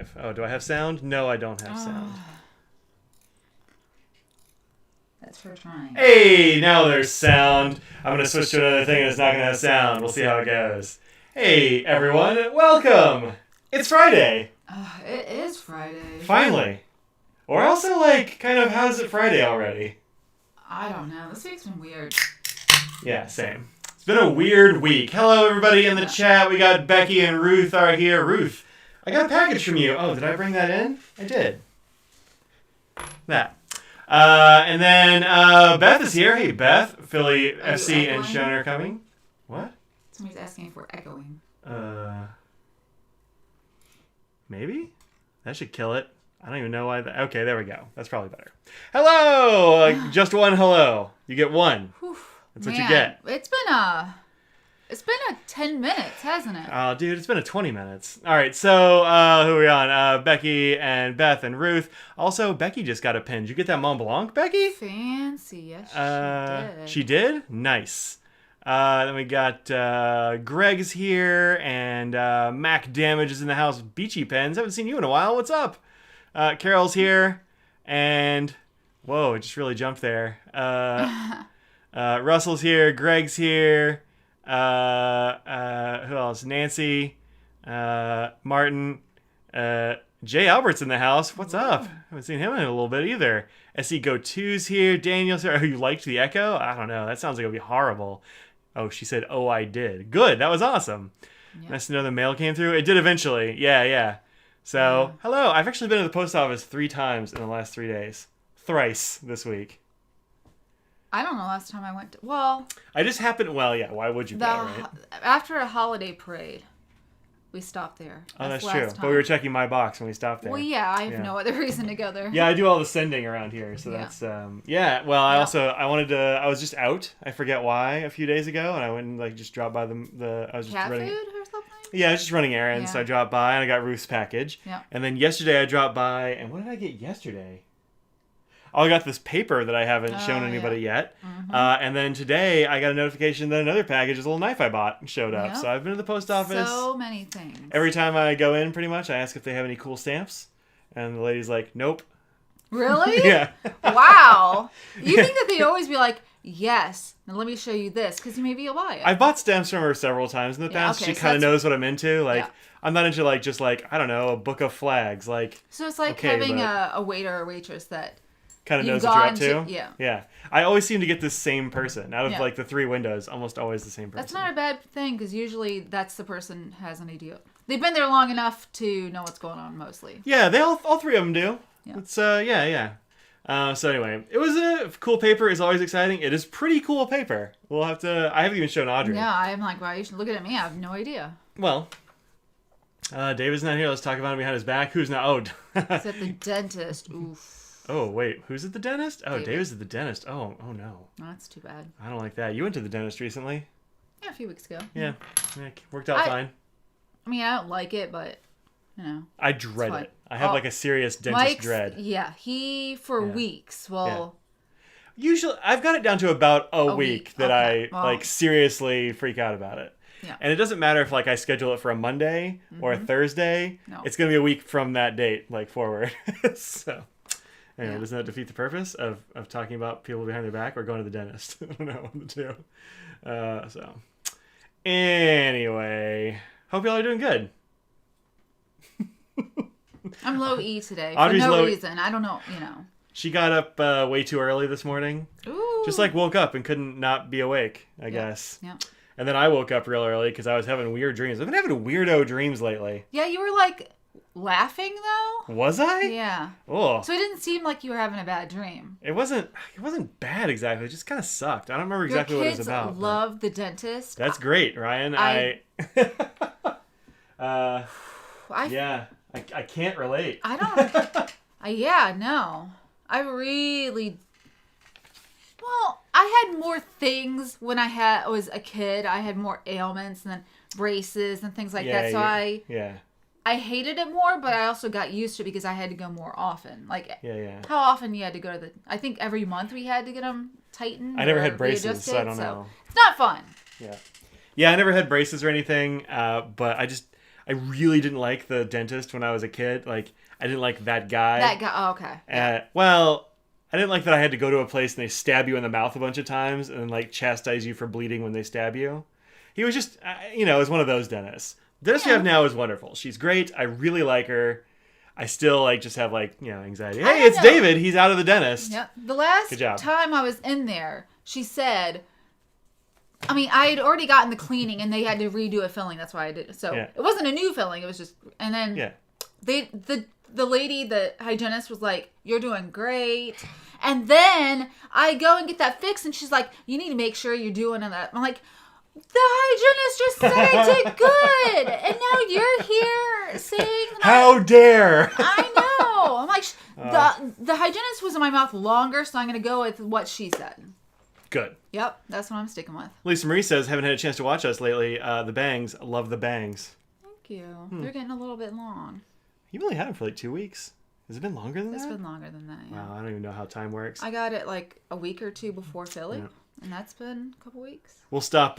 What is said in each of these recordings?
live. Oh, do I have sound? No, I don't have sound. That's for trying. Hey, now there's sound. I'm going to switch to another thing that's not going to have sound. We'll see how it goes. Hey, everyone. Welcome. It's Friday. It is Friday. Finally. Or also, kind of, how's it Friday already? I don't know. This week's been weird. Yeah, same. It's been a weird week. Hello, everybody in the chat. We got Becky and Ruth are here. Ruth, I got a package from you. Oh, did I bring that in? I did. That. And then Beth is here. Hey, Beth. Philly FC and Sean are coming. What? Somebody's asking if we're echoing. Maybe? That should kill it. I don't even know why. Okay, there we go. That's probably better. Hello! Just one hello. You get one. Whew. That's what you get. It's been a 10 minutes, hasn't it? Oh, dude, it's been a 20 minutes. All right, so who are we on? Becky and Beth and Ruth. Also, Becky just got a pin. Did you get that Mont Blanc, Becky? Fancy, yes, she did. She did? Nice. Then we got Greg's here, and Mac Damage is in the house. Beachy Pens. Haven't seen you in a while. What's up? Carol's here, and whoa, it just really jumped there. Russell's here. Greg's here. Who else? Nancy, Martin, Jay Albert's in the house. What's up? Haven't seen him in a little bit either. SE Go 2's here. Daniel's here. Oh, you liked the Echo? I don't know. That sounds like it would be horrible. Oh, she said, oh, I did. Good. That was awesome. Yep. Nice to know the mail came through. It did eventually. Yeah. So, hello. I've actually been to the post office 3 times in the last 3 days. Thrice this week. I don't know last time I went to... Well... I just happened... Well, yeah. Why would you go, right? After a holiday parade, we stopped there. That's true. Time. But we were checking my box when we stopped there. Well, yeah. I have no other reason to go there. Yeah, I do all the sending around here. So that's... Well, I was just out. I forget why a few days ago. And I went and just dropped by the I was just cat running... food or something? Yeah, I was just running errands. So I dropped by and I got Ruth's package. Yeah. And then yesterday I dropped by... And what did I get yesterday? Oh, I got this paper that I haven't shown anybody yet. Mm-hmm. And then today, I got a notification that another package, a little knife I bought, showed up. Yep. So I've been to the post office. So many things. Every time I go in, pretty much, I ask if they have any cool stamps. And the lady's like, nope. Really? Yeah. Wow. You think that they'd always be like, yes, now let me show you this, because maybe you'll buy it. I bought stamps from her several times in the past. Okay, she kind of knows what I'm into. I'm not into, I don't know, a book of flags. So it's like having a waiter or waitress that... kind of knows what you're up to. Yeah. I always seem to get the same person out of the 3 windows. Almost always the same person. That's not a bad thing because usually that's the person has an idea. They've been there long enough to know what's going on mostly. Yeah, they all 3 of them do. Yeah. It's so anyway, it was a cool paper. It's always exciting. It is pretty cool paper. We'll have to. I haven't even shown Audrey. Yeah, I'm like, wow, you should look at me. I have no idea. Well. David's not here. Let's talk about him behind his back. Who's not? Oh, he's at the dentist. Oof. Oh, wait. Who's at the dentist? Oh, David's at the dentist. Oh, no. That's too bad. I don't like that. You went to the dentist recently? Yeah, a few weeks ago. Yeah. Worked out fine. I mean, I don't like it, but, I dread it. I have, a serious dentist dread. Yeah, for weeks. Well... Yeah. Usually, I've got it down to about a week that I, seriously freak out about it. Yeah. And it doesn't matter if, I schedule it for a Monday or a Thursday. No. It's going to be a week from that date, forward. So... Anyway, doesn't that defeat the purpose of talking about people behind their back or going to the dentist? I don't know, one of the two. Anyway, hope y'all are doing good. I'm low E today Audrey's for no reason. I don't know, She got up way too early this morning. Ooh. Just woke up and couldn't not be awake, I guess. Yeah. And then I woke up real early because I was having weird dreams. I've been having weirdo dreams lately. Yeah, you were laughing though? Was I? Yeah. Oh. So it didn't seem like you were having a bad dream. It wasn't bad exactly. It just kind of sucked. I don't remember exactly what it was about. Your kids love the dentist. That's great, Ryan. I can't relate. I don't. No. I really. Well, I had more things when I was a kid. I had more ailments and then braces and things like that. So I hated it more, but I also got used to it because I had to go more often. How often you had to go to I think every month we had to get them tightened. I never had braces, so I don't know. It's not fun. Yeah. Yeah, I never had braces or anything, but I I really didn't like the dentist when I was a kid. Like, I didn't like that guy. That guy. Oh, okay. Yeah. Well, I didn't like that I had to go to a place and they stab you in the mouth a bunch of times and then, like, chastise you for bleeding when they stab you. He was just, it was one of those dentists. The dentist we have now is wonderful. She's great. I really like her. I still, like, just have, like, anxiety. Hey, it's David. He's out of the dentist. Yep. The last time I was in there, she said, I had already gotten the cleaning and they had to redo a filling. That's why I did. So it wasn't a new filling. It was just, and then the lady, the hygienist was like, you're doing great. And then I go and get that fixed and she's like, you need to make sure you're doing that. I'm like, the hygienist just said I did good. And now you're here saying that. How dare. I know. I'm like, the hygienist was in my mouth longer, so I'm going to go with what she said. Good. Yep, that's what I'm sticking with. Lisa Marie says, haven't had a chance to watch us lately. The bangs. Love the bangs. Thank you. They're getting a little bit long. You only had them for like 2 weeks. Has it been longer than that? It's been longer than that, yeah. Wow, I don't even know how time works. I got it like a week or two before Philly, and that's been a couple weeks. We'll stop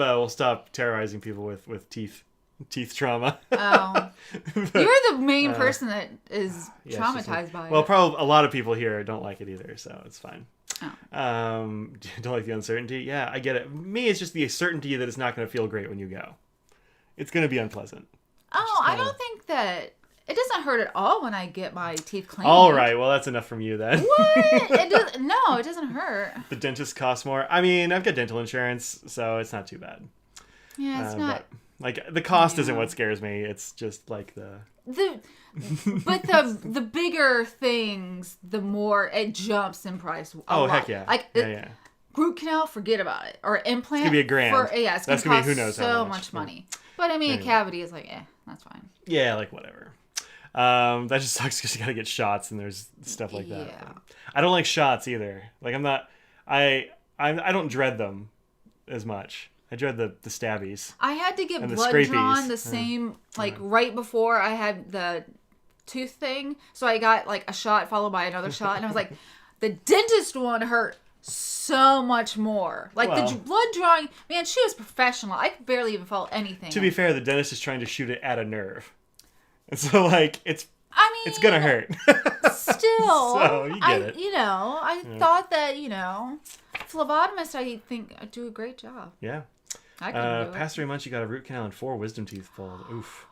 terrorizing people with teeth trauma. Oh. You're the main person that is traumatized by it. Well, probably a lot of people here don't like it either, so it's fine. Oh. Don't like the uncertainty? Yeah, I get it. Me, it's just the certainty that it's not going to feel great when you go. It's going to be unpleasant. Oh, I don't think that... It doesn't hurt at all when I get my teeth cleaned. All right, well, that's enough from you then. What? No, it doesn't hurt. The dentist costs more. I've got dental insurance, so it's not too bad. Yeah, it's not... But, like, the cost isn't what scares me. It's just, like, the bigger things, the more it jumps in price. A lot. Heck yeah. Like, root canal, forget about it. Or implant. It's going to be $1,000. It's going to cost who knows so much money. But, a cavity is like, that's fine. Yeah, like, whatever. That just sucks because you gotta get shots and there's stuff like that. Yeah. I don't like shots either. Like I don't dread them as much. I dread the stabbies. I had to get blood drawn the same right before I had the tooth thing. So I got like a shot followed by another shot, and I was like, the dentist one hurt so much more. Like the blood drawing, man, she was professional. I could barely even follow anything. To be fair, the dentist is trying to shoot it at a nerve. And so, like, it's going to hurt. Still. So, you get it. I thought that, phlebotomists, I think, do a great job. Yeah. I couldn't do it. Past 3 months, you got a root canal and 4 wisdom teeth pulled. Oof.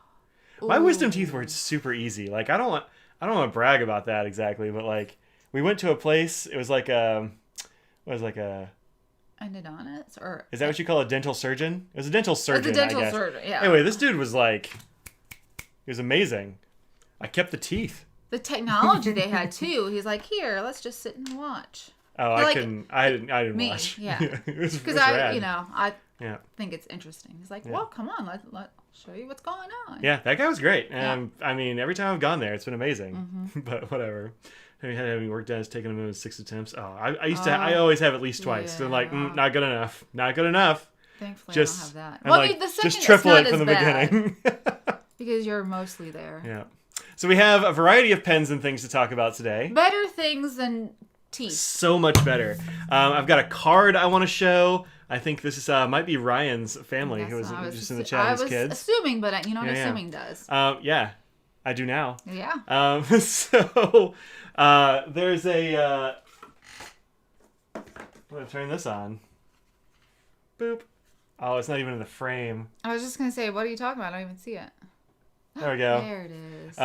My wisdom teeth were super easy. Like, I don't want to brag about that exactly, but, like, we went to a place, it was like a... Endodontist? Or... Is that what you call a dental surgeon? It was a dental surgeon, It's a dental surgeon, yeah. Anyway, this dude was like... It was amazing. I kept the teeth. The technology they had too. He's like, here, let's just sit and watch. Oh, I couldn't. I didn't watch. Yeah. Because I think it's interesting. He's like, well, come on, let's show you what's going on. Yeah, that guy was great. Every time I've gone there, it's been amazing. Mm-hmm. But whatever. Have you had any work done? It's taken him 6 attempts. Oh, I always have at least twice. Yeah. So I'm like, not good enough. Not good enough. Thankfully, I don't have that. Well, the second, just triple it from the beginning. Because you're mostly there. Yeah. So we have a variety of pens and things to talk about today. Better things than teeth. So much better. I've got a card I want to show. I think this is might be Ryan's family who was just in the chat. His kids. Assuming, but you know what assuming does. Yeah, I do now. Yeah. So there's a. I'm gonna turn this on. Boop. Oh, it's not even in the frame. I was just gonna say, what are you talking about? I don't even see it. There we go. There it is.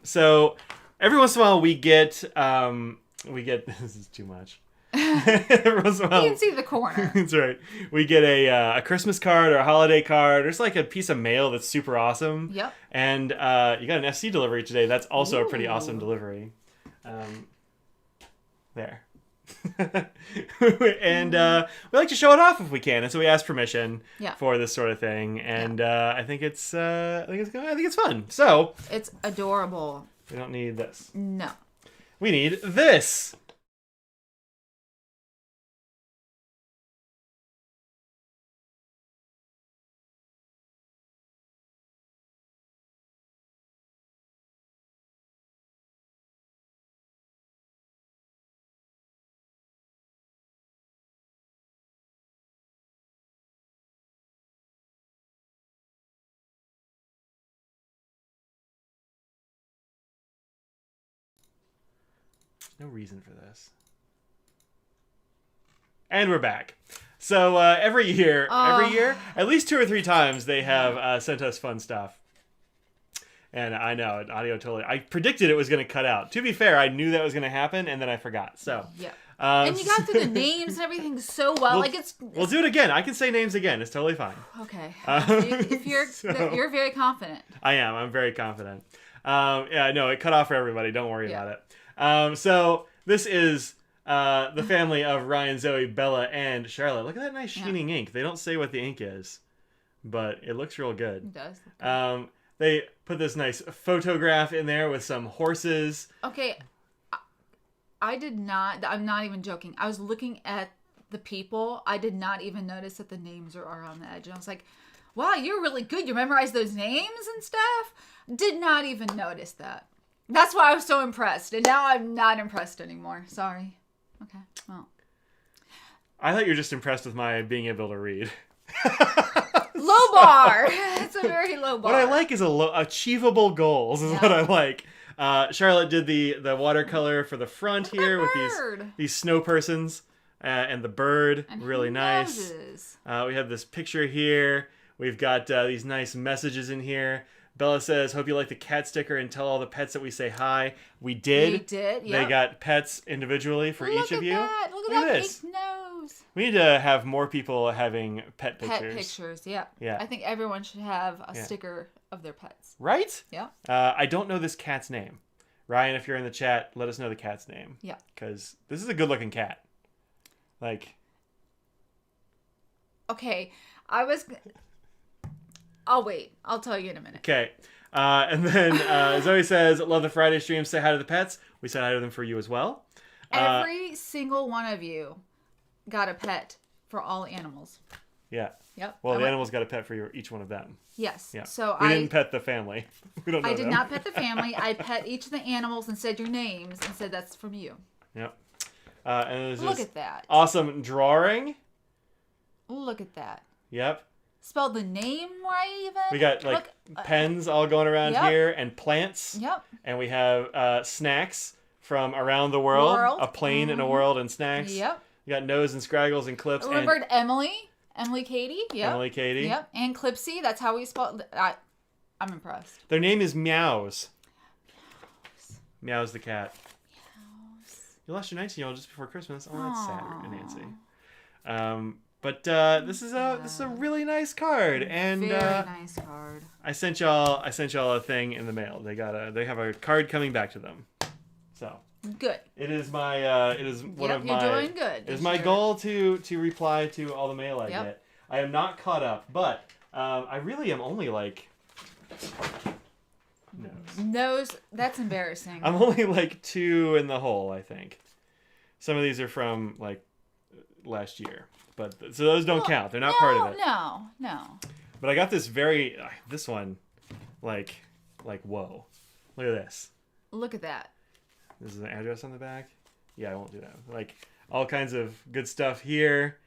So every once in a while we get this is too much. Every once in a while, you can see the corner. That's right. We get a Christmas card or a holiday card. There's like a piece of mail that's super awesome. Yep. And you got an FC delivery today. That's also a pretty awesome delivery. There. And we like to show it off if we can, and so we ask permission for this sort of thing. And I think it's fun. So it's adorable. We don't need this. No. We need this. no reason for this. And we're back. So every year, at least 2 or 3 times, they have sent us fun stuff. And I know, audio totally... I predicted it was going to cut out. To be fair, I knew that was going to happen, and then I forgot. So... Yeah. And you got through the names and everything so well. We'll do it again. I can say names again. It's totally fine. Okay. If you're very confident. I am. I'm very confident. Yeah, no, it cut off for everybody. Don't worry about it. So this is the family of Ryan, Zoe, Bella, and Charlotte. Look at that nice sheening ink. They don't say what the ink is, but it looks real good. It does. They put this nice photograph in there with some horses. Okay. I did not. I'm not even joking. I was looking at the people. I did not even notice that the names are on the edge. And I was like, wow, you're really good. You memorized those names and stuff? Did not even notice that. That's why I was so impressed. And now I'm not impressed anymore. Sorry. Okay. Well. I thought you were just impressed with my being able to read. Low bar. It's a very low bar. What I like is achievable goals is what I like. Charlotte did the watercolor for the front here with these snow persons and the bird. And really nice. We have this picture here. We've got these nice messages in here. Bella says, hope you like the cat sticker and tell all the pets that we say hi. We did. We did, yeah. They got pets individually for each of you. Look at that this. pink nose. We need to have more people having pet pictures. Pet pictures, yeah. Yeah. I think everyone should have a sticker of their pets. Right? Yeah. I don't know this cat's name. Ryan, if you're in the chat, let us know the cat's name. Yeah. Because this is a good-looking cat. Like. Okay. I'll wait. I'll tell you in a minute. Okay. And then Zoe says, love the Friday stream. Say hi to the pets. We said hi to them for you as well. Every single one of you got a pet for all animals. Yeah. Yep. Well, the animals got a pet for each one of them. Yes. Yeah. So we didn't pet the family. We don't know I did them. not pet the family. I pet each of the animals and said your names and said that's from you. Yep. And there's Look at that. Awesome drawing. Look at that. Yep. Spelled the name right even. We got pens all going around here and plants. Yep. And we have snacks from around the world. A plane in a world and snacks. Yep. You got nose and scraggles and clips. Remembered Emily Katie. Yep. Emily Katie. Yep. And Clipsy. That's how we spelled. I'm impressed. Their name is Meows. Meows the cat. Meows. You lost your 19-year-old just before Christmas. Oh, that's sad, Nancy. But this is a really nice card, and very nice card. I sent y'all a thing in the mail. They have a card coming back to them. So good. It is my it is one of my. You're doing good. It is my goal to reply to all the mail I get. I am not caught up, but I really am only like. Nose. That's embarrassing. I'm only like 2 in the hole, I think. Some of these are from like last year. But so those don't count. They're not part of it. No. But I got this this one, like whoa, look at this. Look at that. This is an address on the back. Yeah, I won't do that. Like all kinds of good stuff here.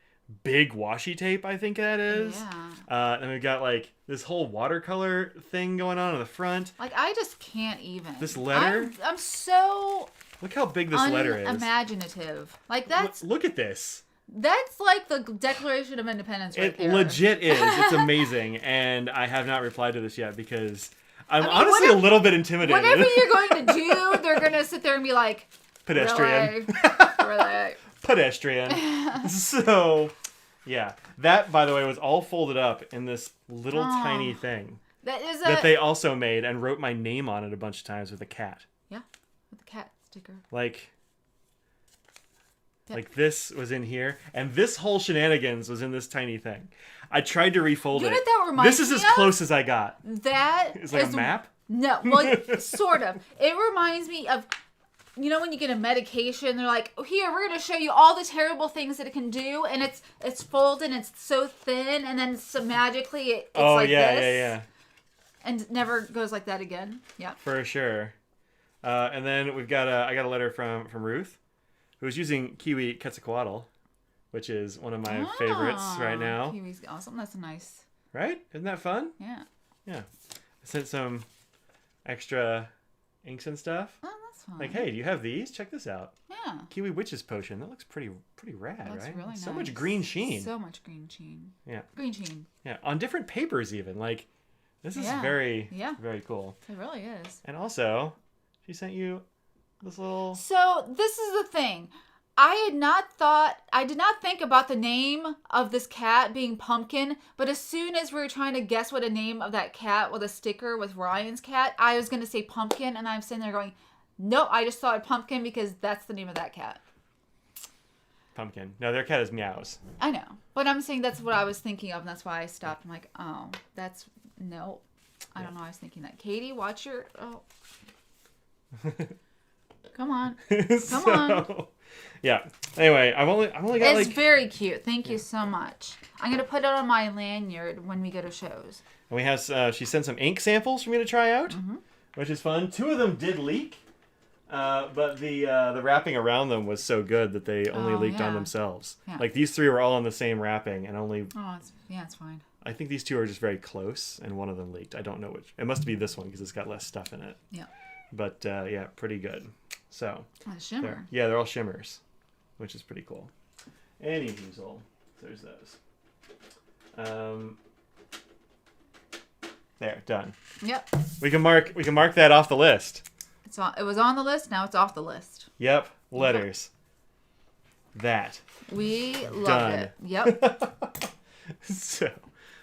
Big washi tape, I think that is. Yeah. Then we've got like this whole watercolor thing going on the front. Like I just can't even. This letter. I'm so. Look how big this letter is. Unimaginative. Like that's. Look at this. That's like the Declaration of Independence right there. It legit is. It's amazing. And I have not replied to this yet because I'm honestly a little bit intimidated. Whatever you're going to do, they're going to sit there and be like... Pedestrian. Really? Pedestrian. So, yeah. That, by the way, was all folded up in this little tiny thing. That they also made and wrote my name on it a bunch of times with a cat. Yeah. With the cat sticker. Like this was in here, and this whole shenanigans was in this tiny thing. I tried to refold it. You know what that reminds me of? This is as close as I got. That is like a map? No, well, sort of. It reminds me of, you know, when you get a medication, they're like, oh, here, we're going to show you all the terrible things that it can do, and it's folded, and it's so thin, and then so magically it's like this. Yeah. And never goes like that again. Yeah. For sure. And then I got a letter from Ruth, who's using Kiwi Quetzalcoatl, which is one of my favorites right now. Kiwi's awesome. That's nice. Right? Isn't that fun? Yeah. Yeah. I sent some extra inks and stuff. Oh, that's fun. Like, hey, do you have these? Check this out. Yeah. Kiwi Witch's Potion. That looks pretty rad, That's right? really So nice. much green sheen. So much green sheen. Yeah. Green sheen. Yeah. On different papers even. Like, this is very cool. It really is. And also, she sent you this little... So, this is the thing. I did not think about the name of this cat being Pumpkin, but as soon as we were trying to guess what the name of that cat with a sticker with Ryan's cat, I was going to say Pumpkin, and I'm sitting there going, nope, I just thought Pumpkin because that's the name of that cat. Pumpkin. No, their cat is Meows. I know, but I'm saying that's what I was thinking of, and that's why I stopped. I'm like, oh, that's, no. I don't know, I was thinking that. Katie, watch your, oh. Come on. Come on. Yeah. Anyway, I've only got It's very cute. Thank you so much. I'm gonna put it on my lanyard when we go to shows. And we have she sent some ink samples for me to try out, which is fun. 2 of them did leak, but the wrapping around them was so good that they only leaked on themselves. Yeah. Like these 3 were all on the same wrapping, and only. Oh, it's fine. I think these 2 are just very close, and one of them leaked. I don't know which. It must be this one because it's got less stuff in it. Yeah. But yeah, pretty good. So. Oh, shimmer. They're all shimmers, which is pretty cool. Anywho, so there's those. There, done. Yep. We can mark that off the list. It was on the list. Now it's off the list. Yep. Letters. Yep. That. We loved it. Yep. So,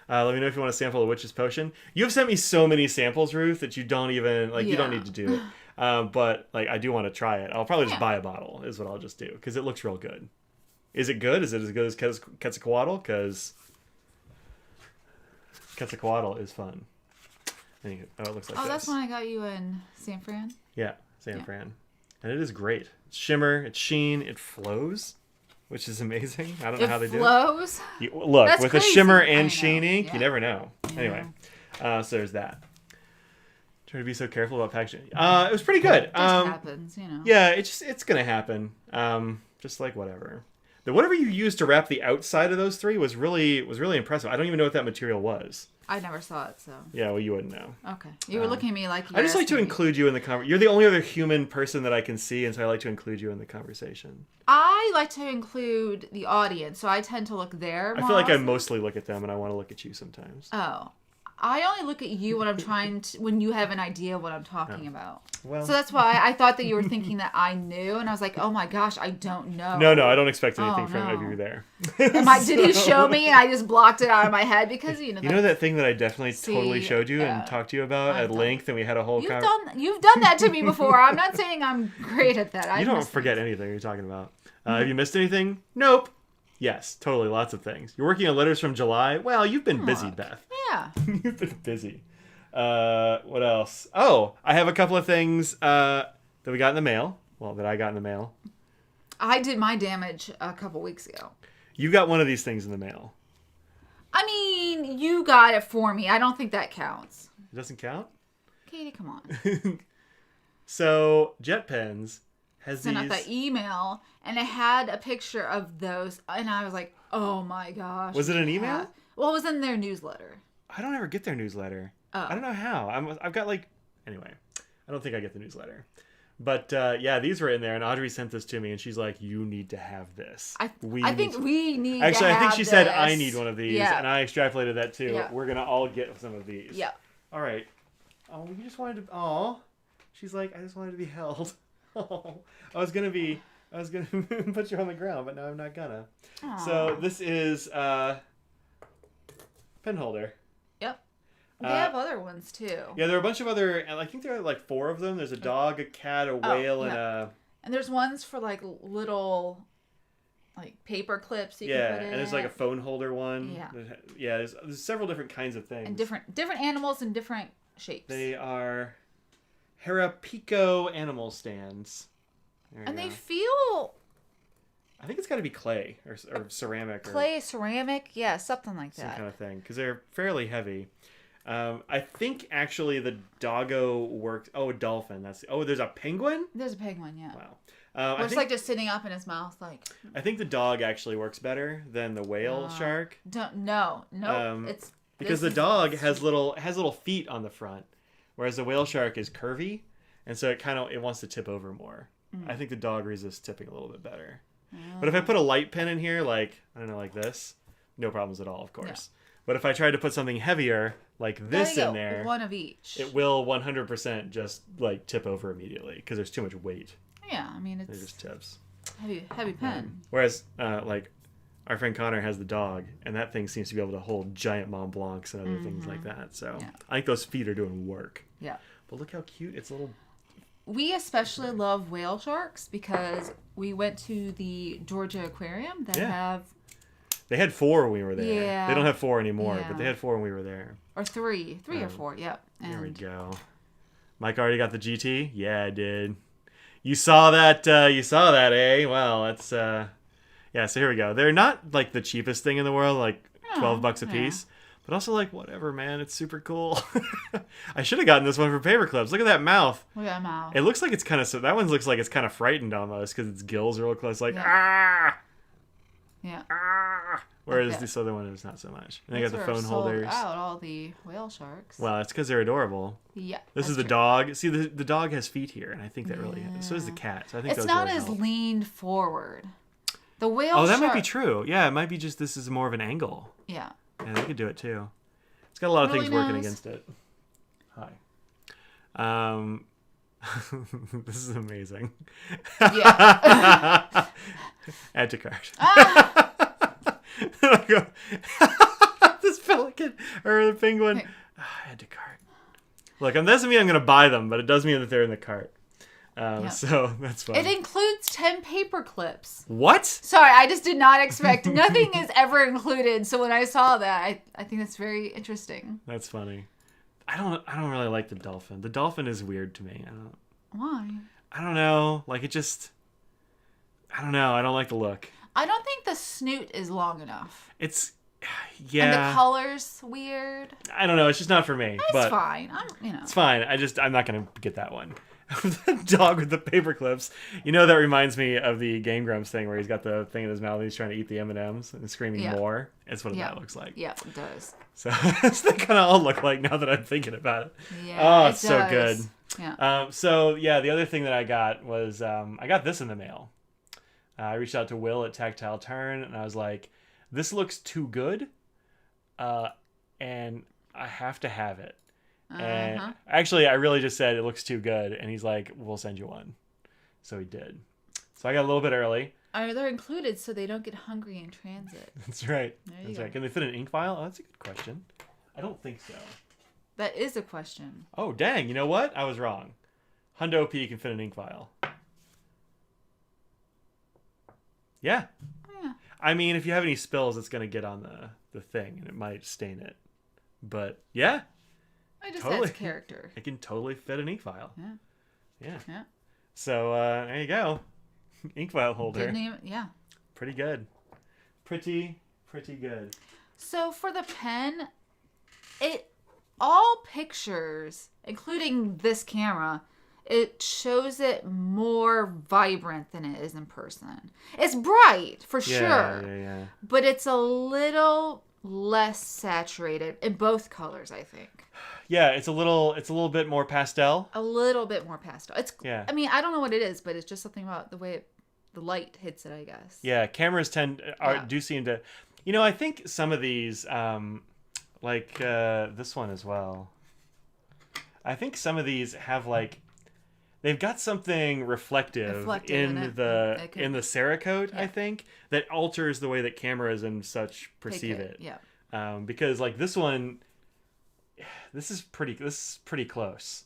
let me know if you want to sample a witch's potion. You have sent me so many samples, Ruth, that you don't even you don't need to do it. But like, I do want to try it. I'll probably just buy a bottle. Is what I'll just do because it looks real good. Is it good? Is it as good as Quetzalcoatl? Because Quetzalcoatl is fun. Anyway, it looks like this. Oh, that's when I got you in San Fran? Yeah, San Fran. And it is great. It's shimmer, it's sheen, it flows, which is amazing. I don't know how they do it. It flows? Look, that's with crazy. A shimmer and sheen ink, you never know. Anyway, so there's that. Try to be so careful about packaging. It was pretty good. It just happens, you know. Yeah, it's going to happen. Just like whatever. Whatever you used to wrap the outside of those 3 was really impressive. I don't even know what that material was. I never saw it, so. Yeah, well, you wouldn't know. Okay. You were looking at me like you I just like to include you in the conversation. You're the only other human person that I can see, and so I like to include you in the conversation. I like to include the audience, so I tend to look there more I feel like often. I mostly look at them, and I want to look at you sometimes. Oh. I only look at you when I'm when you have an idea of what I'm talking about. Well, so that's why I thought that you were thinking that I knew, and I was like, oh my gosh, I don't know. No, I don't expect anything from you there. Did he show me and I just blocked it out of my head because, you know. You know that thing that I definitely totally showed you and talked to you about at length, and we had a whole conversation? You've done that to me before. I'm not saying I'm great at that. You don't forget anything you're talking about. Have you missed anything? Nope. Yes, totally. Lots of things. You're working on letters from July. Well, you've been busy, Beth. Yeah. You've been busy. What else? Oh, I have a couple of things that we got in the mail. Well, that I got in the mail. I did my damage a couple weeks ago. You got one of these things in the mail. I mean, you got it for me. I don't think that counts. It doesn't count? Katie, come on. So, Jet Pens has sent out that email, and it had a picture of those, and I was like, oh my gosh. Was it an email? Well, it was in their newsletter. I don't ever get their newsletter. Oh. I don't know how. I've got anyway, I don't think I get the newsletter. But yeah, these were in there, and Audrey sent this to me, and she's like, you need to have this. I think we need Actually, to have I think she this. said I need one of these, yeah. and I extrapolated that too. Yeah. We're going to all get some of these. Yeah. All right. Oh, you just wanted to... Oh. She's like, I just wanted to be held. Oh. I was gonna put you on the ground, but now I'm not gonna. Aww. So this is pen holder. Yep. They have other ones too. Yeah, there are a bunch of other, and I think there are 4 of them. There's a dog, a cat, a whale, and a. And there's ones for little, paper clips you can put in. And there's a phone holder one. Yeah. Yeah, there's several different kinds of things. And different animals and different shapes. They are Harapico animal stands. And they feel... I think it's got to be clay or ceramic. Clay, ceramic, yeah, something like that. Some kind of thing, because they're fairly heavy. I think actually the doggo worked... Oh, a dolphin. There's a penguin? There's a penguin, yeah. Wow. It's just sitting up in his mouth, I think the dog actually works better than the whale shark. No. It's... Because the dog has little feet on the front, whereas the whale shark is curvy, and so it wants to tip over more. I think the dog resists tipping a little bit better. But if I put a light pen in here, like, I don't know, like this, no problems at all, of course. But if I tried to put something heavier, like this in there, one of each. it will 100% just, like, tip over immediately because there's too much weight. Yeah, I mean, It just tips. heavy pen. Whereas, like, our friend Connor has the dog, and that thing seems to be able to hold giant Mont Blancs and other things like that. So I think those feet are doing work. Yeah. But look how cute. It's a little... We especially love whale sharks because we went to the Georgia Aquarium that have... They had 4 when we were there. Yeah. They don't have 4 anymore, but they had 4 when we were there. Or 3. 3 or 4, yep. And there we go. Mike already got the GT? Yeah, I did. You saw that, eh? Well, that's... Yeah, so here we go. They're not, like, the cheapest thing in the world, like $12 a piece. But also, like, whatever, man. It's super cool. I should have gotten this one for paper clips. Look at that mouth. Look at that mouth. It looks like it's kind of... That one looks like it's kind of frightened almost because its gills are real close. Like, ah! Yeah. Ah! Whereas this other one is not so much. And they got the phone holders. Out all the whale sharks. Well, that's because they're adorable. Yeah. This is the dog. See, the dog has feet here, and I think that really... So does the cat. So I think it's not as leaned forward. The whale shark... Oh, that might be true. Yeah, it might be just this is more of an angle. Yeah. Yeah, they could do it too. It's got a lot of things working against it. Hi. This is amazing. Yeah. Add to cart. This pelican or the penguin. Add to cart. Look, that doesn't mean I'm going to buy them, but it does mean that they're in the cart. So that's fun. It includes 10 paper clips. What? Sorry, I just did not expect. Nothing is ever included. So when I saw that, I think that's very interesting. That's funny. I don't really like the dolphin. The dolphin is weird to me. Why? I don't know. Like it just... I don't know. I don't like the look. I don't think the snoot is long enough. It's... Yeah. And the color's weird. I don't know. It's just not for me. It's fine. It's fine. I'm not going to get that one. The dog with the paper clips. You know, that reminds me of the Game Grumps thing where he's got the thing in his mouth and he's trying to eat the M&Ms and screaming more. That's what that looks like. Yeah, it does. So that's what they kind of all look like now that I'm thinking about it. Yeah, it's so good. Yeah. The other thing that I got was I got this in the mail. I reached out to Will at Tactile Turn and I was like, this looks too good and I have to have it. And actually, I really just said it looks too good, and he's like, "We'll send you one." So he did. So I got a little bit early. They're included so they don't get hungry in transit. That's right. That's right. Can they fit an ink vial? Oh, that's a good question. I don't think so. That is a question. Oh, dang. You know what? I was wrong. Hundo P can fit an ink vial. Yeah. Yeah. I mean, if you have any spills, it's going to get on the thing, and it might stain it. But, yeah. I just adds character. It can totally fit an ink vial. Yeah. So, there you go. Ink vial holder. Yeah. Pretty good. Pretty good. So, for the pen, all pictures, including this camera, it shows it more vibrant than it is in person. It's bright, for sure. Yeah. But it's a little less saturated in both colors, I think. Yeah, it's a little bit more pastel. A little bit more pastel. I mean, I don't know what it is, but it's just something about the way the light hits it, I guess. Yeah, cameras do seem to... You know, I think some of these, like this one as well. I think some of these have like... They've got something reflective in the Cerakote, I think, that alters the way that cameras and such perceive it. Yeah. Because like this one... This is pretty close,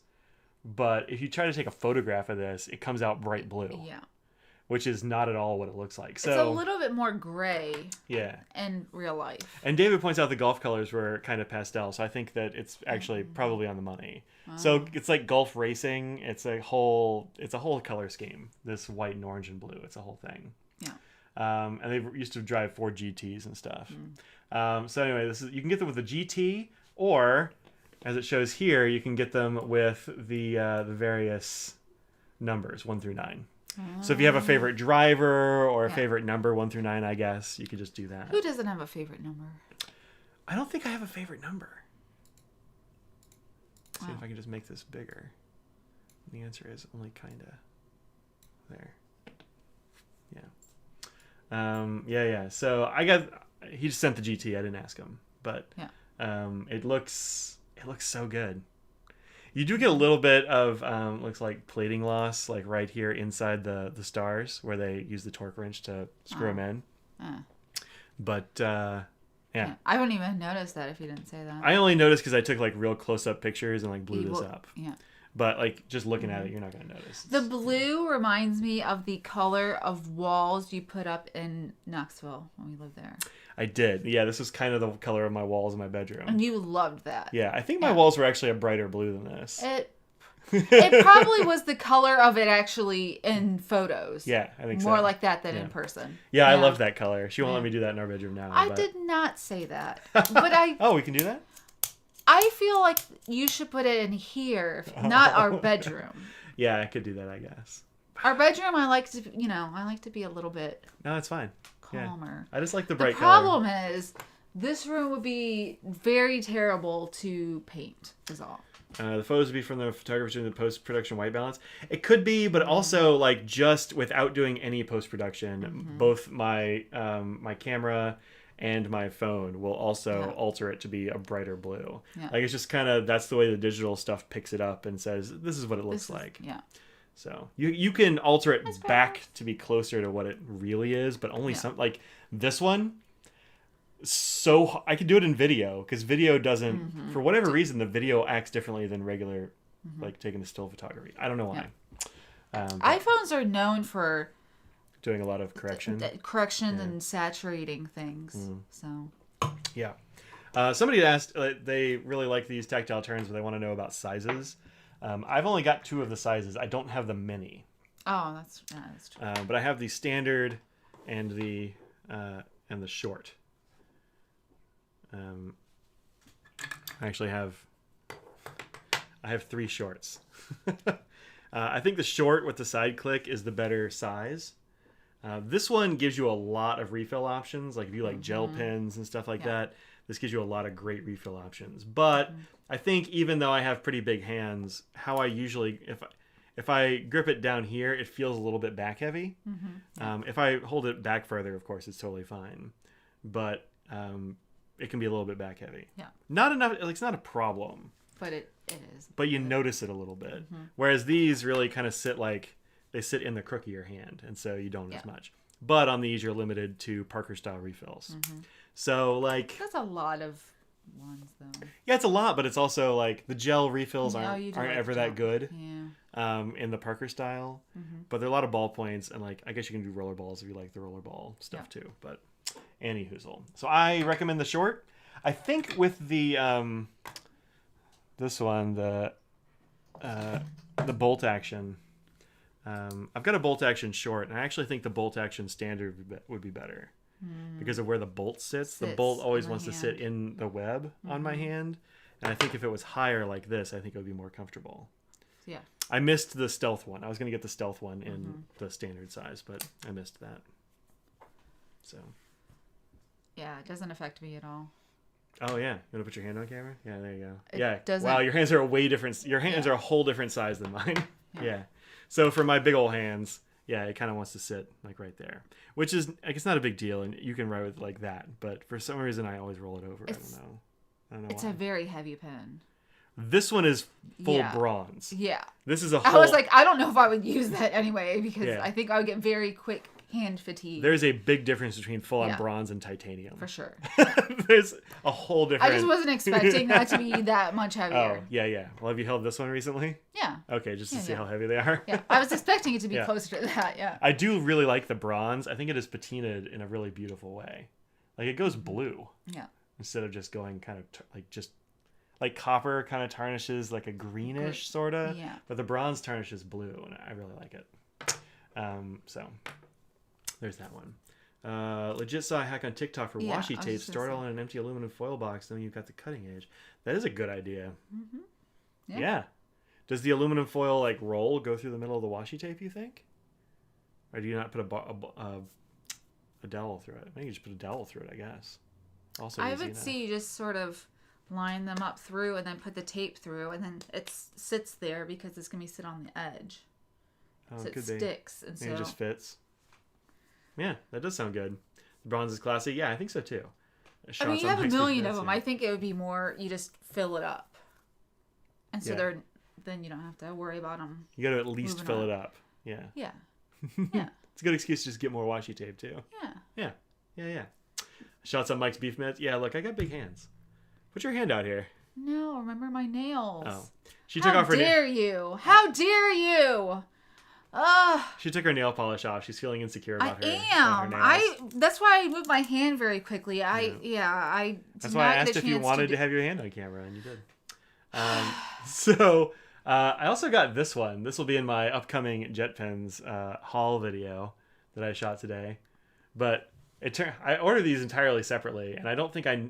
but if you try to take a photograph of this, it comes out bright blue. Yeah, which is not at all what it looks like. So it's a little bit more gray. Yeah, in real life. And David points out the golf colors were kind of pastel, so I think that it's actually probably on the money. So it's like golf racing. It's a whole color scheme. This white and orange and blue. It's a whole thing. Yeah. And they used to drive Ford GTs and stuff. So anyway, you can get them with the GT or, as it shows here, you can get them with the various numbers 1 through 9. So if you have a favorite driver or a favorite number 1 through 9, I guess you could just do that. Who doesn't have a favorite number? I don't think I have a favorite number. Let's see if I can just make this bigger. The answer is only kind of Yeah. So he just sent the GT. I didn't ask him, but it looks so good. You do get a little bit of looks like plating loss, like right here inside the stars where they use the torque wrench to screw them in. But yeah, I wouldn't even notice that if you didn't say that. I only noticed because I took like real close up pictures and like blew this up. Yeah. But like just looking at it, you're not gonna notice. The blue reminds me of the color of walls you put up in Knoxville when we lived there. I did. Yeah, this was kind of the color of my walls in my bedroom. And you loved that. Yeah, I think my walls were actually a brighter blue than this. It probably was the color of it actually in photos. Yeah, I think More so. like that than in person. Yeah, I love that color. She won't let me do that in our bedroom now. I did not say that. But Oh, we can do that? I feel like you should put it in here, not our bedroom. Yeah, I could do that, I guess. Our bedroom, I like to be a little bit No, it's fine. calmer. Yeah. I just like the bright color. color. The problem is, this room would be very terrible to paint, is all. The photos would be from the photographer doing the post-production white balance. It could be, but also like just without doing any post-production, both my my camera and my phone will also alter it to be a brighter blue. Yeah. Like it's just kind of, that's the way the digital stuff picks it up and says, this is what it looks like. Yeah. So you can alter it back to be closer to what it really is, but only some, like this one. So I could do it in video because video doesn't, for whatever reason, the video acts differently than regular, like taking the still photography. I don't know why. iPhones are known for doing a lot of correction. Corrections and saturating things. So yeah. Somebody asked, they really like these tactile turns, but they want to know about sizes. I've only got 2 of the sizes. I don't have the mini. Oh, that's true. But I have the standard and the short. I actually have 3 shorts. I think the short with the side click is the better size. This one gives you a lot of refill options. Like if you like gel pens and stuff like that, this gives you a lot of great refill options. But I think even though I have pretty big hands, how I usually, if I grip it down here, it feels a little bit back heavy. If I hold it back further, of course, it's totally fine. But it can be a little bit back heavy. Yeah. Not enough, like it's not a problem. But it is. But you notice it a little bit. Whereas these really kind of sit like, they sit in the crook of your hand, and so you don't as much. But on these, you're limited to Parker style refills. So like that's a lot of ones though. Yeah, it's a lot, but it's also like the gel refills aren't ever that good. In the Parker style, but there are a lot of ballpoints, and like I guess you can do roller balls if you like the roller ball stuff too. But anyhoozle. So I recommend the short. I think with the this one, the bolt action. I've got a bolt action short, and I actually think the bolt action standard would be better because of where the bolt sits. The bolt always wants to sit in the web on my hand, and I think if it was higher like this, I think it would be more comfortable. Yeah. I missed the stealth one. I was going to get the stealth one in the standard size, but I missed that. So. Yeah, it doesn't affect me at all. Oh yeah, you want to put your hand on camera? Yeah, there you go. Doesn't... Wow, your hands are way different. Your hands are a whole different size than mine. Yeah. So for my big old hands, it kind of wants to sit like right there, which is like it's not a big deal, and you can write with like that. But for some reason, I always roll it over. I don't know. It's why. A very heavy pen. This one is full bronze. Yeah. This is a whole... I was like, I don't know if I would use that anyway because I think I would get very quick hand fatigue. There's a big difference between full-on bronze and titanium. For sure. There's a whole different... I just wasn't expecting that to be that much heavier. Oh, yeah. Well, have you held this one recently? Yeah. Okay, just to see how heavy they are. Yeah, I was expecting it to be closer to that, I do really like the bronze. I think it is patinaed in a really beautiful way. Like, it goes blue. Yeah. Instead of just going kind of, like copper kind of tarnishes like a greenish sort of. Yeah. But the bronze tarnishes blue, and I really like it. So... There's that one. Legit saw a hack on TikTok for washi tape. Store it all in an empty aluminum foil box. Then you've got the cutting edge. That is a good idea. Yeah. Does the aluminum foil like roll go through the middle of the washi tape? You think? Or do you not put a dowel through it? Maybe you just put a dowel through it. I guess. Also, I would see you just sort of line them up through and then put the tape through, and then it sits there because it's gonna be sit on the edge. Oh, so it sticks, and maybe it just fits. Yeah, that does sound good. The bronze is classy. Yeah, I think so too. I mean, you have a million of them. I think it would be more, you just fill it up. And so then you don't have to worry about them. You got to at least fill it up. Yeah. Yeah. Yeah. It's a good excuse to just get more washi tape too. Yeah. Yeah. Shots on Mike's beef mitts. Yeah, look, I got big hands. Put your hand out here. No, remember my nails. Oh. She took off her How dare you? How dare you? She took her nail polish off. She's feeling insecure about her nails. That's why I moved my hand very quickly. That's why I asked if you wanted to have your hand on camera, and you did. So I also got this one. This will be in my upcoming JetPens haul video that I shot today. But I ordered these entirely separately, and I don't think I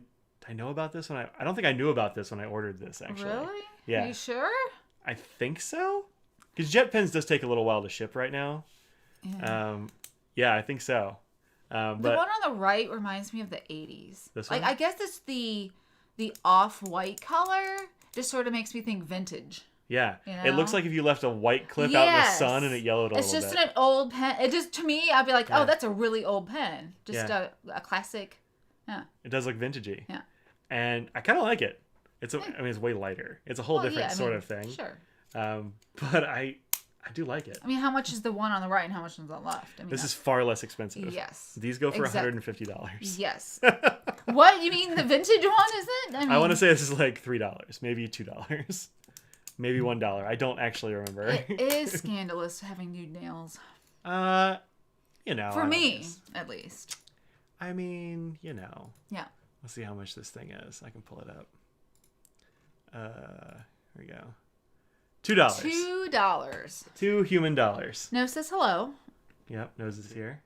know about this one. I don't think I knew about this when I ordered this, actually. Really? Yeah. Are you sure? I think so. Because JetPens does take a little while to ship right now. Yeah, I think so. The one on the right reminds me of the 80s. This one? I guess it's the off-white color. Just sort of makes me think vintage. Yeah. You know? It looks like if you left a white clip out in the sun and it yellowed a little bit. It's just an old pen. It just, to me, I'd be like, oh, that's a really old pen. Just a classic. Yeah. It does look vintagey. Yeah. And I kind of like it. It's way lighter. It's a whole different sort of thing. Sure. But I do like it. I mean, how much is the one on the right and how much is on the left? I mean, this is far less expensive. Yes. These go for $150. Yes. What? You mean the vintage one, is it? I want to say this is like $3, maybe $2, maybe $1. I don't actually remember. It is scandalous having nude nails. For me, at least. I mean, Yeah. Let's see how much this thing is. I can pull it up. Here we go. $2. $2. 2 human dollars. No says hello. Yep, nose is here.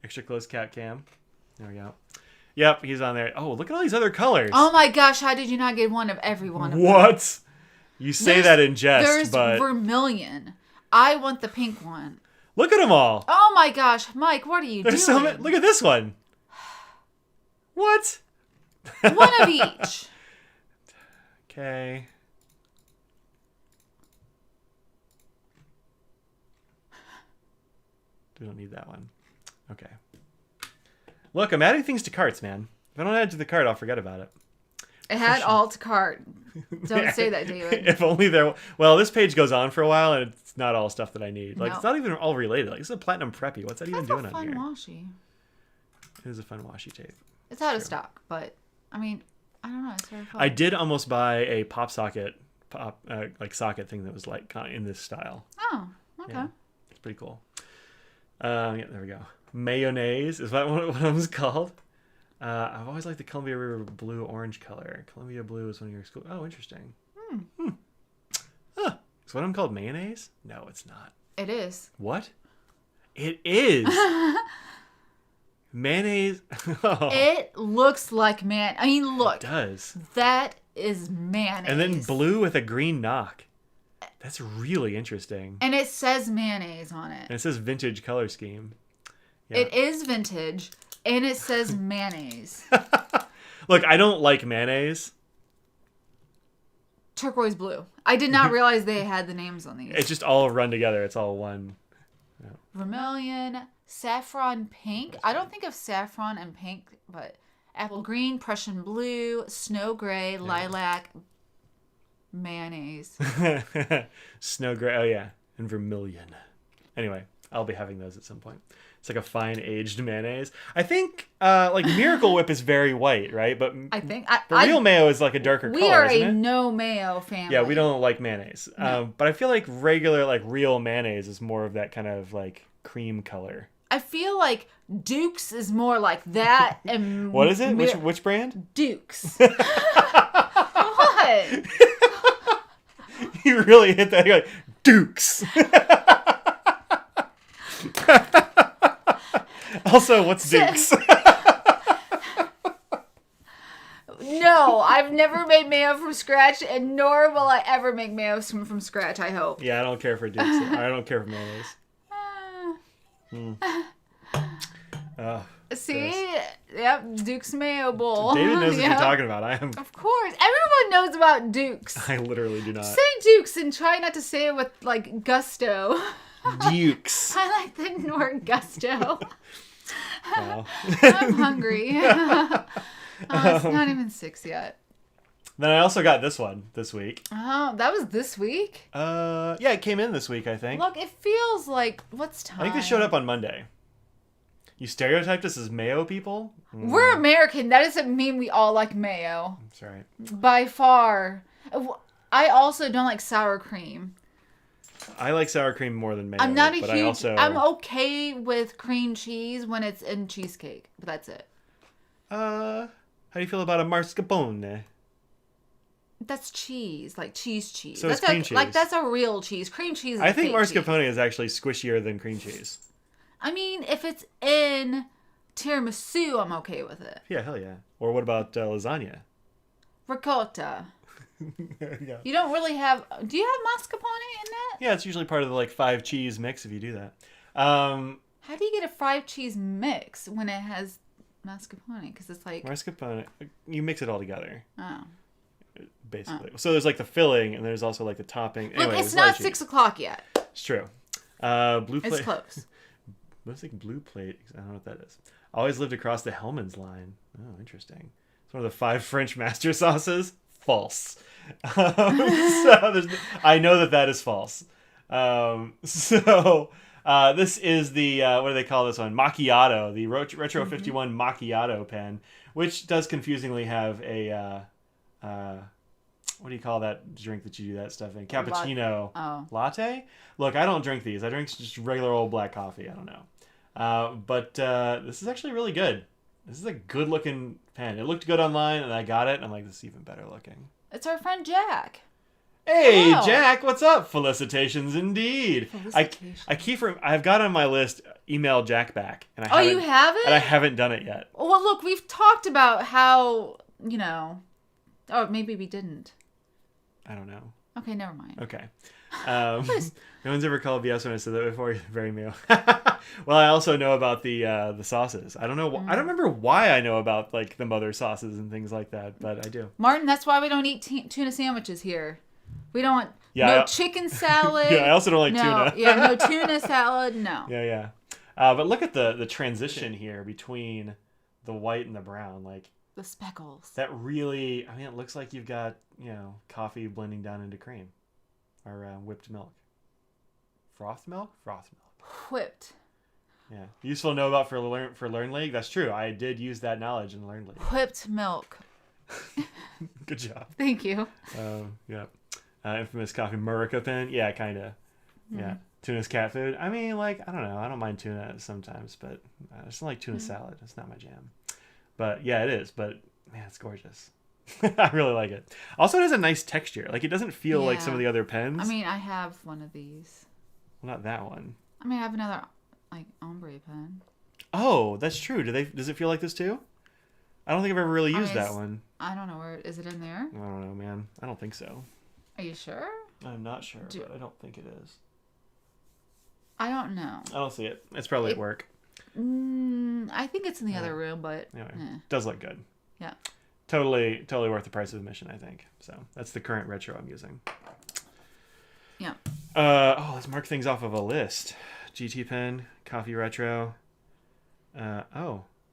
Extra close cat cam. There we go. Yep, he's on there. Oh, look at all these other colors. Oh my gosh, how did you not get one of every one of what? them? You say that in jest, but... There's vermilion. I want the pink one. Look at them all. Oh my gosh, Mike, what are you doing? Look at this one. What? One of each. Okay. We don't need that one. Okay. Look, I'm adding things to carts, man. If I don't add it to the cart, I'll forget about it. Add all to cart. Don't say that, David. If only there... Well, this page goes on for a while, and it's not all stuff that I need. Like, No. It's not even all related. Like, this is a platinum preppy. What's that even doing on here? That's a fun washi. It is a fun washi tape. It's out of stock, but, I mean, I don't know. It's very fun. I did almost buy a socket thing that was like in this style. Oh, okay. Yeah, it's pretty cool. Yeah, there we go. Mayonnaise is that what it was called? I've always liked the Columbia River blue orange color. Columbia blue is one of your school. Oh, interesting. Huh. Is one of them called mayonnaise? No, it's not. It is. What? It is. Mayonnaise. Oh. It looks like I mean, look. It does. That is mayonnaise. And then blue with a green knock. That's really interesting. And it says mayonnaise on it. And it says vintage color scheme. Yeah. It is vintage, and it says mayonnaise. Look, I don't like mayonnaise. Turquoise blue. I did not realize they had the names on these. It's just all run together. It's all one. Yeah. Vermilion, saffron pink. I don't think of saffron and pink, but apple green, Prussian blue, snow gray, lilac, mayonnaise. Snow gray. Oh, yeah. And vermilion. Anyway, I'll be having those at some point. It's like a fine aged mayonnaise. I think like Miracle Whip is very white, right? But I think real mayo is like a darker color. We are isn't a it? no mayo family. Yeah, we don't like mayonnaise. No. But I feel like regular, like real mayonnaise is more of that kind of like cream color. I feel like Duke's is more like that. And what is it? Which brand? Duke's. What? You really hit that. You're like, Duke's. Also, what's Duke's? No, I've never made mayo from scratch, and nor will I ever make mayo from scratch, I hope. Yeah, I don't care for Duke's. I don't care for mayonnaise. See? Gross. Yep, Duke's mayo bowl. David knows what you're talking about. I am. Of course. Everyone knows about Duke's. I literally do not. Say Duke's and try not to say it with, like, gusto. Dukes. I like the Norgusto. Wow. I'm hungry. It's not even 6 yet. Then I also got this one this week. Oh, that was this week? Yeah, it came in this week, I think. Look, it feels like, what's time? I think this showed up on Monday. You stereotyped us as mayo people? We're American. That doesn't mean we all like mayo. That's right. By far. I also don't like sour cream. I like sour cream more than mayo. I'm not a but huge... I'm okay with cream cheese when it's in cheesecake, but that's it. How do you feel about a mascarpone? That's cheese, like cheese. So that's it's cream cheese. Like, that's a real cheese. Cream cheese is I think fake mascarpone cheese. is actually squishier than cream cheese. I mean, if it's in tiramisu, I'm okay with it. Yeah, hell yeah. Or what about lasagna? Ricotta. There you go. You don't really have... Do you have mascarpone in that? Yeah, it's usually part of the like 5 cheese mix if you do that. How do you get a 5 cheese mix when it has mascarpone? Because it's like... Mascarpone, you mix it all together. Oh. Basically. So there's like the filling and there's also like the topping. Look, Anyway, it's not 6 o'clock yet. It's true. Blue plate. It's close. What's like blue plate? I don't know what that is. Always lived across the Hellman's line. Oh, interesting. It's one of the 5 French master sauces. False. I know that is false. This is the, what do they call this one? Macchiato, the Retro 51 Macchiato pen, which does confusingly have a, what do you call that drink that you do that stuff in? Cappuccino latte? Look, I don't drink these. I drink just regular old black coffee. I don't know. But this is actually really good. This is a good looking pen. It looked good online and I got it. And I'm like, this is even better looking. It's our friend Jack. Hey, Hello. Jack, what's up? Felicitations indeed. I've got on my list email Jack back. And You haven't? And I haven't done it yet. Well, look, we've talked about how, oh, maybe we didn't. I don't know. Okay, never mind. Okay. No one's ever called BS when I said that before. Very meal. Well, I also know about the sauces. I don't know. I don't remember why I know about like the mother sauces and things like that, but I do. Martin, that's why we don't eat tuna sandwiches here. We don't. No chicken salad. Yeah, I also don't like tuna. Yeah, no tuna salad. No. Yeah. But look at the transition here between the white and the brown. Like the speckles. That really. I mean, it looks like you've got coffee blending down into cream, or whipped milk. Froth milk. Whipped. Yeah, useful to know about for Learn League. That's true. I did use that knowledge in Learn League. Whipped milk. Good job. Thank you. Yeah. Infamous coffee Murica pen. Yeah, kind of. Yeah. Tuna's cat food. I mean, like, I don't know. I don't mind tuna sometimes, but I just don't like tuna salad. It's not my jam. But yeah, it is. But man, it's gorgeous. I really like it. Also, it has a nice texture. Like, it doesn't feel like some of the other pens. I mean, I have one of these. Well, not that one. I mean, I have another, like, ombre pen. Oh, that's true. Does it feel like this too? I don't think I've ever really used that one. I don't know where. Is it in there? I don't know, man. I don't think so. Are you sure? I'm not sure, but I don't think it is. I don't know. I don't see it. It's probably at work. I think it's in the other room, but anyway, does look good. Yeah. Totally worth the price of admission, I think. So that's the current retro I'm using. Yeah. Let's mark things off of a list. GT pen, coffee retro.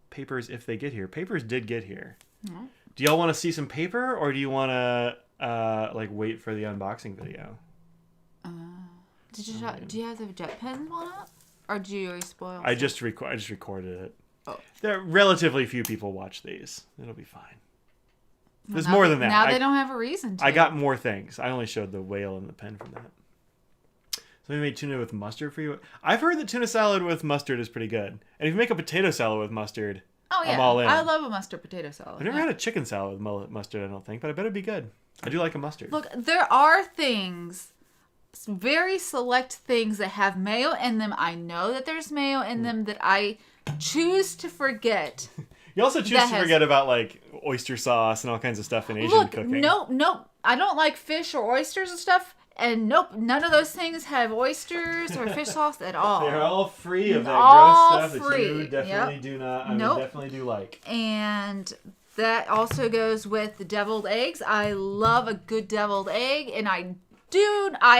Papers if they get here. Papers did get here. Mm-hmm. Do y'all want to see some paper, or do you want to wait for the unboxing video? Do you have the jet pen one up, or do you already spoil? I just recorded it. Oh. There are relatively few people watch these. It'll be fine. There's more than that. Now they don't have a reason to. I got more things. I only showed the whale and the pen from that. So we made tuna with mustard for you. I've heard that tuna salad with mustard is pretty good. And if you make a potato salad with mustard, I'm all in. I love a mustard potato salad. I've never had a chicken salad with mustard, I don't think, but I bet it'd be good. I do like a mustard. Look, there are things, very select things that have mayo in them. I know that there's mayo in them that I choose to forget. You also choose to forget about like oyster sauce and all kinds of stuff in Asian cooking. Nope. I don't like fish or oysters and stuff. And nope, none of those things have oysters or fish sauce at all. They're all free of that gross stuff that you definitely do not. Definitely do like. And that also goes with the deviled eggs. I love a good deviled egg, and I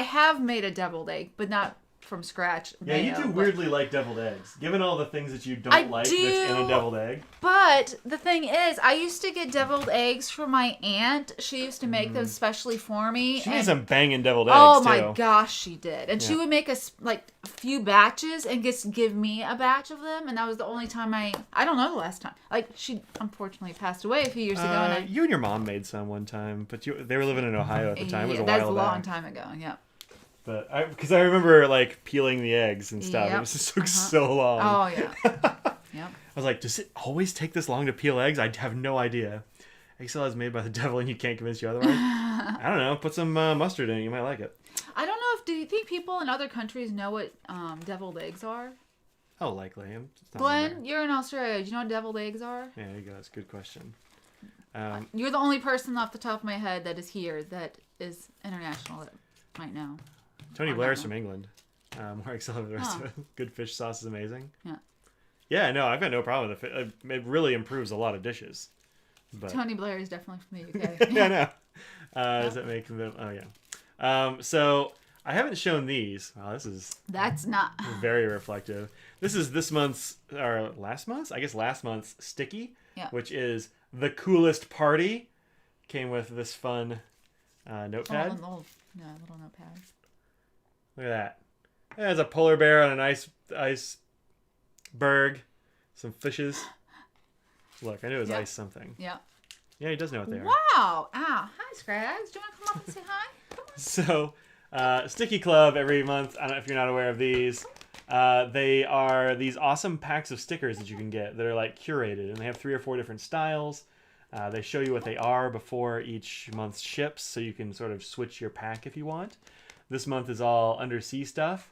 have made a deviled egg, but not from scratch Yeah, mayo. you do weirdly like deviled eggs. Given all the things that you don't like that's in a deviled egg. But the thing is, I used to get deviled eggs from my aunt. She used to make them specially for me. She made some banging deviled eggs, oh too. my gosh, she did. And she would make us like a few batches and just give me a batch of them. And that was the only time I don't know the last time. Like, she unfortunately passed away a few years ago. And you and your mom made some one time, but they were living in Ohio at the time. It was a while that's a long back. time ago, yeah. But because I remember like peeling the eggs and stuff. Yep. It just took so long. Oh, yeah. Yep. I was like, does it always take this long to peel eggs? I have no idea. Egg salad is made by the devil and you can't convince you otherwise. I don't know. Put some mustard in it. You might like it. I don't know do you think people in other countries know what deviled eggs are? Oh, likely. Glenn, you're in Australia. Do you know what deviled eggs are? Yeah, there you go. That's a good question. You're the only person off the top of my head that is here that is international that might know. Tony Blair's from England. More excellent than the rest of it. Good fish sauce is amazing. Yeah. Yeah, no, I've got no problem with it. It really improves a lot of dishes. But... Tony Blair is definitely from the UK. Yeah, I know. Does that make them? Oh, yeah. So I haven't shown these. Wow, That's not very reflective. This is this month's, or last month's? I guess last month's Sticky, which is the coolest party. Came with this fun notepad. little notepad. Look at that. There's a polar bear on an iceberg. Some fishes. Look, I knew it was ice something. Yeah. Yeah, he does know what they are. Wow. Hi, Scrags. Do you want to come up and say hi? Come on. So, Sticky Club every month. I don't know if you're not aware of these. They are these awesome packs of stickers that you can get that are like curated, and they have 3 or 4 different styles. They show you what they are before each month ships, so you can sort of switch your pack if you want. This month is all undersea stuff.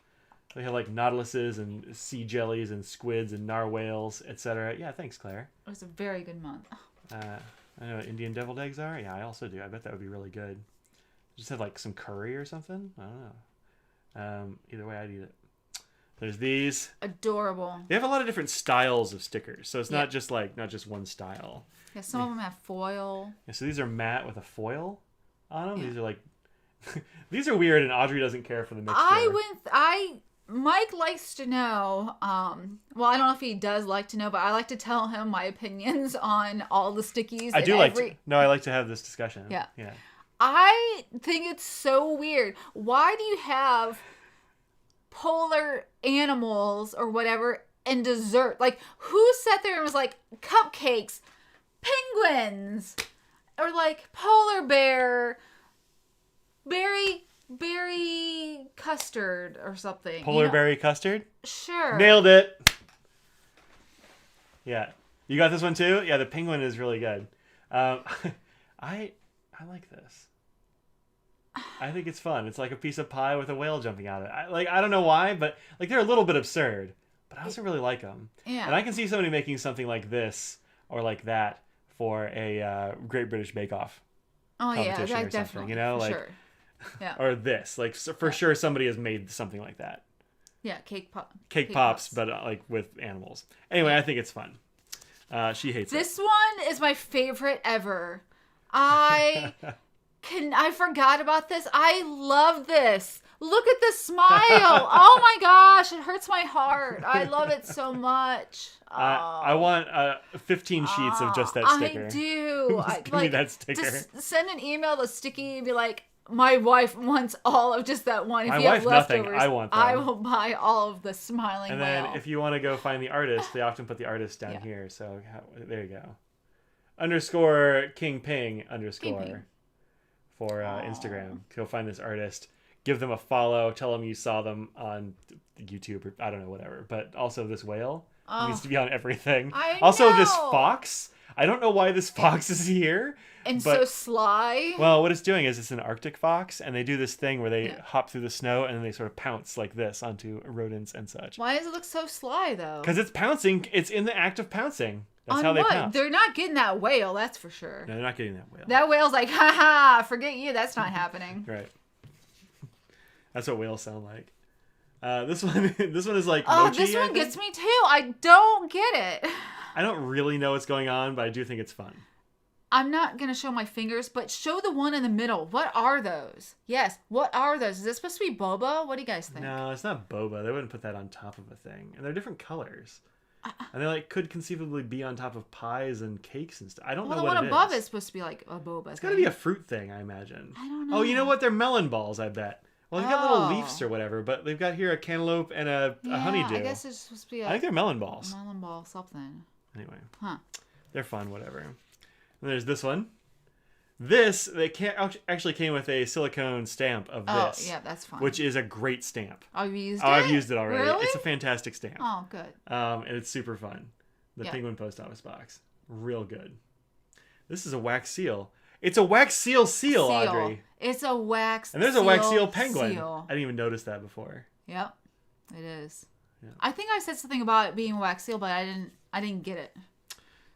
They have like nautiluses and sea jellies and squids and narwhals, etc. Yeah, thanks, Claire. It was a very good month. I know what Indian deviled eggs are. Yeah, I also do. I bet that would be really good. Just have like some curry or something. I don't know. Either way, I'd eat it. There's these. Adorable. They have a lot of different styles of stickers, so it's not just one style. Yeah, some of them have foil. Yeah, so these are matte with a foil on them. Yeah. These are like, these are weird, and Audrey doesn't care for the mixture. Mike likes to know, well, I don't know if he does like to know, but I like to tell him my opinions on all the stickies. I like to have this discussion. Yeah. Yeah. I think it's so weird. Why do you have polar animals or whatever in dessert? Like, who sat there and was like, cupcakes, penguins, or like polar bear, berry custard or something. Polar berry custard? Sure. Nailed it. Yeah. You got this one too? Yeah, the penguin is really good. I like this. I think it's fun. It's like a piece of pie with a whale jumping out of it. I don't know why, but like they're a little bit absurd, but I also really like them. Yeah. And I can see somebody making something like this or like that for a Great British Bake Off competition or something. Definitely. You know, like. Sure. Yeah. Or this, like for sure, somebody has made something like that. Yeah, cake pops, but like with animals. Anyway, I think it's fun. She hates this one is my favorite ever. I forgot about this. I love this. Look at the smile. Oh my gosh, it hurts my heart. I love it so much. I want 15 sheets of just that sticker. I do. Give me that sticker. Just send an email to Sticky and be like, my wife wants all of just that one. If my you wife, have leftovers, nothing. I want them. I will buy all of the smiling And whale. then if you want to go find the artist, they often put the artist down here. So there you go. _King Ping _ for Instagram. Go find this artist. Give them a follow. Tell them you saw them on YouTube or I don't know, whatever. But also this whale needs to be on everything. Also this fox. I don't know why this fox is here. And so sly. Well, what it's doing is it's an Arctic fox, and they do this thing where they hop through the snow and then they sort of pounce like this onto rodents and such. Why does it look so sly, though? Because it's pouncing. It's in the act of pouncing. That's how they pounce. They're not getting that whale, that's for sure. No, they're not getting that whale. That whale's like, ha, forget you. That's not happening. Right. That's what whales sound like. This one is like mochi. This one gets me too. I don't get it. I don't really know what's going on, but I do think it's fun. I'm not going to show my fingers, but show the one in the middle. What are those? Yes, what are those? Is this supposed to be boba? What do you guys think? No, it's not boba. They wouldn't put that on top of a thing. And they're different colors. And they like could conceivably be on top of pies and cakes and stuff. I don't know what it is. The one above is supposed to be like a boba. It's got to be a fruit thing, I imagine. I don't know. Oh, you know what? They're melon balls, I bet. Well, they've got little leaves or whatever, but they've got here a cantaloupe and a honeydew. I guess it's supposed to be I think they're melon balls. Melon ball something. Anyway. Huh. They're fun, whatever. And there's this one. This, they actually came with a silicone stamp of this. Oh, yeah, that's fun. Which is a great stamp. Oh, you used it? Oh, I've used it already. Really? It's a fantastic stamp. Oh, good. And it's super fun. The Penguin Post Office box. Real good. This is a wax seal. It's a wax seal, Audrey. It's a wax And there's a wax seal penguin. Seal. I didn't even notice that before. Yep, it is. Yeah. I think I said something about it being a wax seal, but I didn't get it.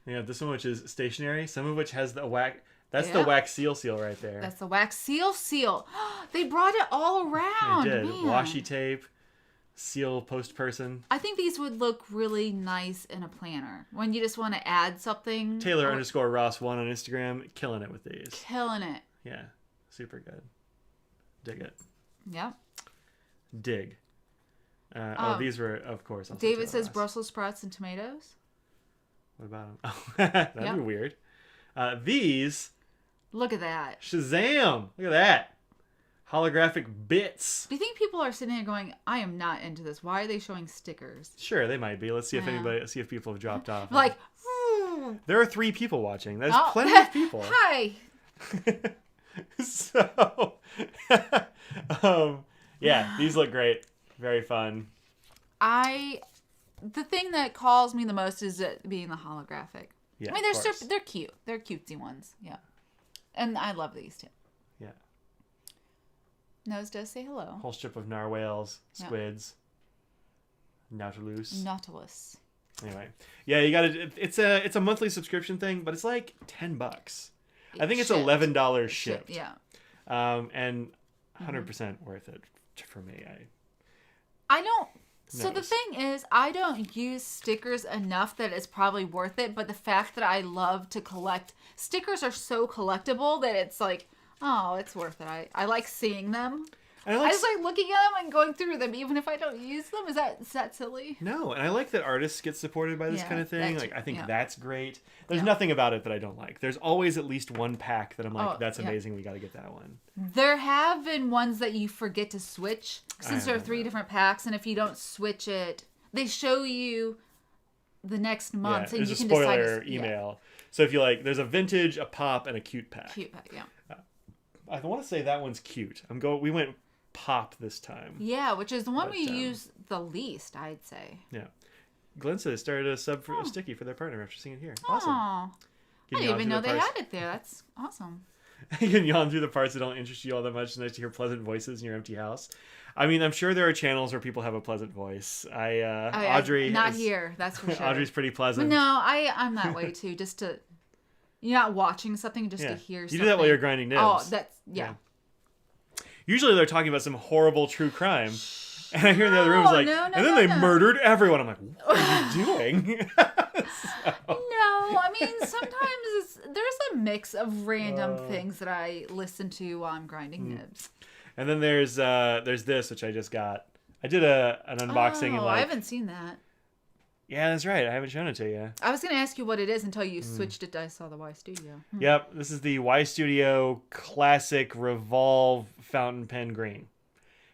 Yeah, this one which is stationary, some of which has the wax. That's the wax seal right there. That's the wax seal. They brought it all around. They did. Man. Washi tape, seal post person. I think these would look really nice in a planner when you just want to add something. Taylor_Ross1 on Instagram, killing it with these. Killing it. Yeah, super good. Dig it. Yep. Dig. These were, of course. Also David says Ross. Brussels sprouts and tomatoes. What about them? Oh, that'd be weird. These. Look at that. Shazam! Look at that. Holographic bits. Do you think people are sitting there going, I am not into this. Why are they showing stickers? Sure, they might be. Let's see if people have dropped off. Like, there are 3 people watching. There's plenty of people. Hi. So, yeah, these look great. Very fun. The thing that calls me the most is it being the holographic. Yeah, I mean, they're cute. They're cutesy ones. Yeah. And I love these too. Yeah. Nose does say hello. Whole strip of narwhals, squids, Nautilus. Anyway, yeah, you got to. It's a monthly subscription thing, but it's like $10. I think it's $11 shipped. Yeah. And 100% worth it for me. I don't. So the thing is, I don't use stickers enough that it's probably worth it. But the fact that I love to collect stickers are so collectible that it's like, oh, it's worth it. I like seeing them. I just like looking at them and going through them, even if I don't use them. Is that silly? No, and I like that artists get supported by this kind of thing. Like, I think that's great. There's nothing about it that I don't like. There's always at least one pack that I'm like, that's amazing. We got to get that one. There have been ones that you forget to switch since there are 3 different packs, and if you don't switch it, they show you the next month, and you can decide. There's a spoiler email. So if you like, there's a vintage, a pop, and a cute pack. Cute pack, yeah. I want to say that one's cute. We went pop this time. Yeah, which is the one we use the least, I'd say. Yeah. Glenn said started a sub for a sticky for their partner after seeing it here. Awesome. I didn't even know they had it there. That's awesome. You can yawn through the parts that don't interest you all that much. It's nice to hear pleasant voices in your empty house. I mean, I'm sure there are channels where people have a pleasant voice. Audrey... Not here, that's for sure. Audrey's pretty pleasant. But no, I'm that way too, just to... You're not watching something, just to hear something. You do that while you're grinding nibs. Oh, that's... Yeah. Usually they're talking about some horrible true crime. And I hear in the other room is like, and then they murdered everyone. I'm like, what are you doing? No, I mean, sometimes there's a mix of random things that I listen to while I'm grinding nibs. And then there's this, which I just got. I did an unboxing. I haven't seen that. Yeah, that's right. I haven't shown it to you. I was going to ask you what it is until you switched it. I saw the Y Studio. Yep, this is the Y Studio Classic Revolve Fountain Pen Green.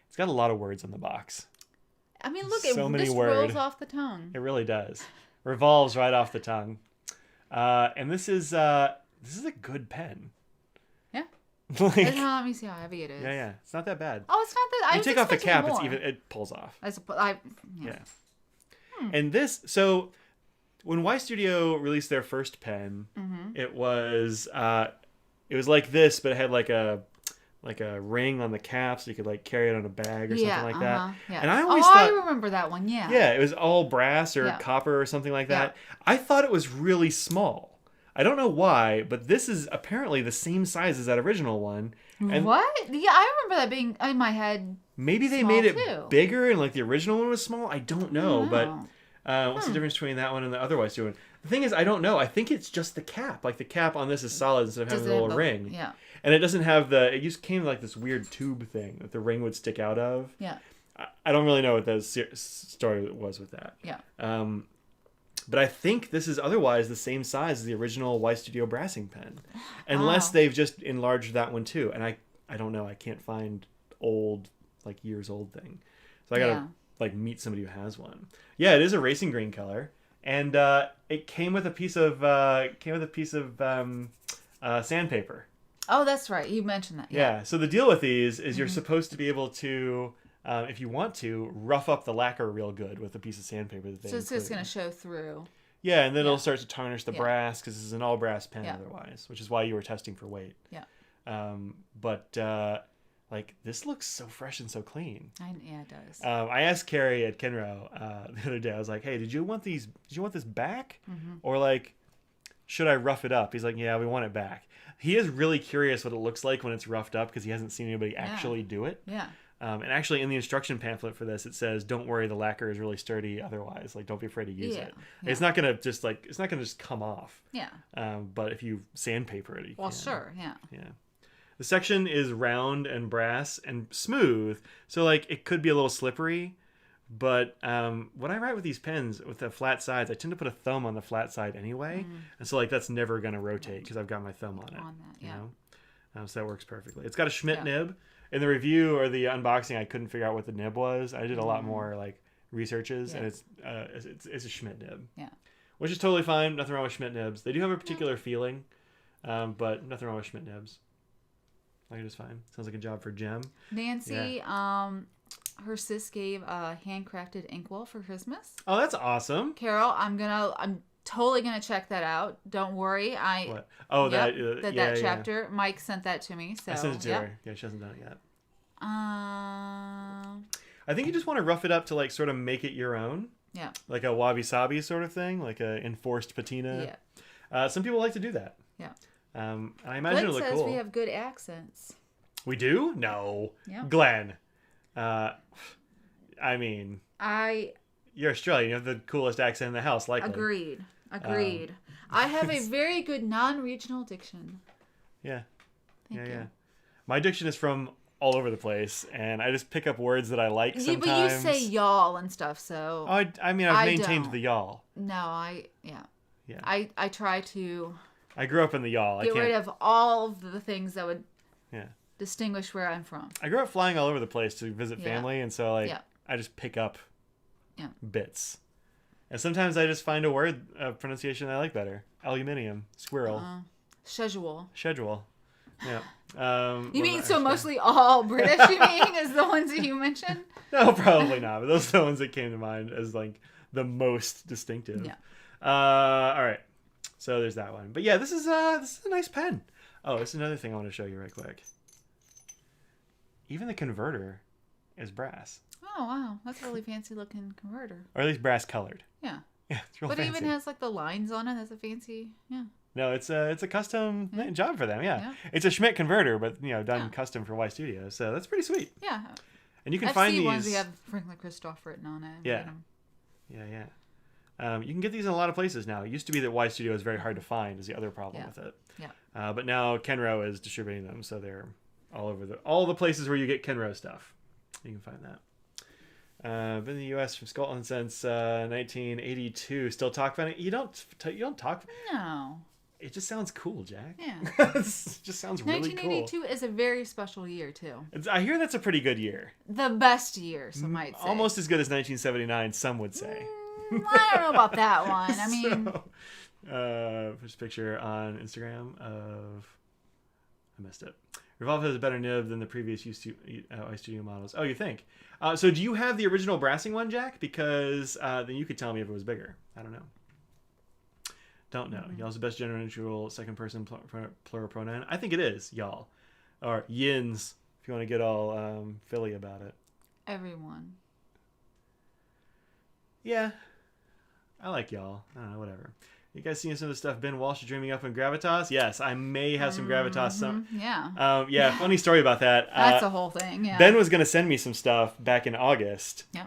It's got a lot of words on the box. I mean, look, so this rolls off the tongue. It really does. Revolves right off the tongue. And this is a good pen. Yeah. Let me see how heavy it is. Yeah. It's not that bad. Oh, it's not that. You take off the cap, it pulls off. Yeah. And this, so when Y Studio released their first pen, it was like this, but it had like a ring on the cap, so you could like carry it on a bag or something like that. Yeah. And I always thought, I remember that one. Yeah. Yeah, it was all brass or copper or something like that. Yeah. I thought it was really small. I don't know why, but this is apparently the same size as that original one. And what? Yeah, I remember that being in my head. Maybe they made it bigger and like the original one was small. I don't know, but What's the difference between that one and the other Washi one? The thing is, I don't know. I think it's just the cap. Like the cap on this is solid instead of having a little ring. Yeah. And it doesn't have it just came like this weird tube thing that the ring would stick out of. Yeah. I don't really know what the story was with that. Yeah. But I think this is otherwise the same size as the original Y Studio brassing pen. Unless they've just enlarged that one too. And I don't know. I can't find old, like years old thing. So I gotta like meet somebody who has one. Yeah, it is a racing green color. And it came with a piece of sandpaper. Oh, that's right. You mentioned that. Yeah. So the deal with these is you're supposed to be able to, if you want to, rough up the lacquer real good with a piece of sandpaper that they So it's just going to show through. Yeah, and then it'll start to tarnish the brass because this is an all brass pen otherwise, which is why you were testing for weight. Yeah. But like this looks so fresh and so clean. Yeah, it does. I asked Carrie at Kenro the other day. I was like, "Hey, did you want this back, or like, should I rough it up?" He's like, "Yeah, we want it back." He is really curious what it looks like when it's roughed up because he hasn't seen anybody actually do it. Yeah. And actually, in the instruction pamphlet for this, it says, "Don't worry, the lacquer is really sturdy. Otherwise, like, don't be afraid to use it. Yeah. It's not gonna just come off. Yeah. But if you sandpaper it, you can. Sure. Yeah. Yeah. The section is round and brass and smooth, so like it could be a little slippery. But when I write with these pens with the flat sides, I tend to put a thumb on the flat side anyway, and so like that's never gonna rotate because I've got my thumb on it. You know, so that works perfectly. It's got a Schmidt nib. In the review or the unboxing, I couldn't figure out what the nib was. I did a lot more like researches, and it's a Schmidt nib. Yeah, which is totally fine. Nothing wrong with Schmidt nibs. They do have a particular feeling, but nothing wrong with Schmidt nibs. Like it is fine. Sounds like a job for Jem. Nancy, her sis gave a handcrafted inkwell for Christmas. Oh, that's awesome. Carol, I'm totally gonna check that out. Don't worry. What? Oh, that chapter. Yeah. Mike sent that to me. So I sent it to her. Yeah, she hasn't done it yet. I think you just want to rough it up to like sort of make it your own. Yeah. Like a wabi sabi sort of thing, like a enforced patina. Yeah. Some people like to do that. Yeah. And I imagine it'll look cool. Glenn says we have good accents. We do? No. Yeah. Glenn. I mean. You're Australian. You have the coolest accent in the house, likely. Agreed. I have a very good non-regional diction. Yeah. Thank you. My diction is from all over the place, and I just pick up words that I like sometimes. But you say y'all and stuff, so... I mean, I've maintained the y'all. No, Yeah. I try to... I grew up in the y'all. Get rid of all of the things that would distinguish where I'm from. I grew up flying all over the place to visit family, and so I just pick up bits. And sometimes I just find a word pronunciation I like better. Aluminium. Squirrel. Schedule. Yeah. You mean mostly all British, you mean, is the ones that you mentioned? No, probably not. But those are the ones that came to mind as like the most distinctive. Yeah. All right. So there's that one. But yeah, this is a nice pen. Oh, this is another thing I want to show you right quick. Even the converter is brass. Oh, wow. That's a really fancy looking converter. Or at least brass colored. Yeah. Yeah, it's real fancy. But it even has like the lines on it. That's a fancy, No, it's a custom job for them, yeah. It's a Schmidt converter, but done custom for Y Studio. So that's pretty sweet. Yeah. And you can find these ones that have Franklin Christoph written on it. Yeah. You can get these in a lot of places now. It used to be that Y Studio is very hard to find, is the other problem with it. Yeah. But now Kenro is distributing them, so they're all over all the places where you get Kenro stuff. You can find that. Been in the U.S. from Scotland since 1982. Still talk about it? You don't talk. No. It just sounds cool, Jack. Yeah. It just sounds really cool. 1982 is a very special year too. I hear that's a pretty good year. The best year, some might say. Almost as good as 1979, some would say. I don't know about that one. I mean, there's a picture on Instagram of. I missed it. Revolve has a better nib than the previous iStudio models. Oh, you think? So do you have the original brassing one, Jack? Because then you could tell me if it was bigger. I don't know. Don't know. Y'all's the best gender neutral second person plural pronoun. I think it is y'all, or yins if you want to get all Philly about it. Everyone. Yeah, I like y'all. I don't know, whatever. You guys seen some of the stuff Ben Walsh is dreaming up in Gravitas? Yes, I may have some Gravitas. Yeah. Funny story about that. That's a whole thing. Yeah. Ben was going to send me some stuff back in August. Yeah.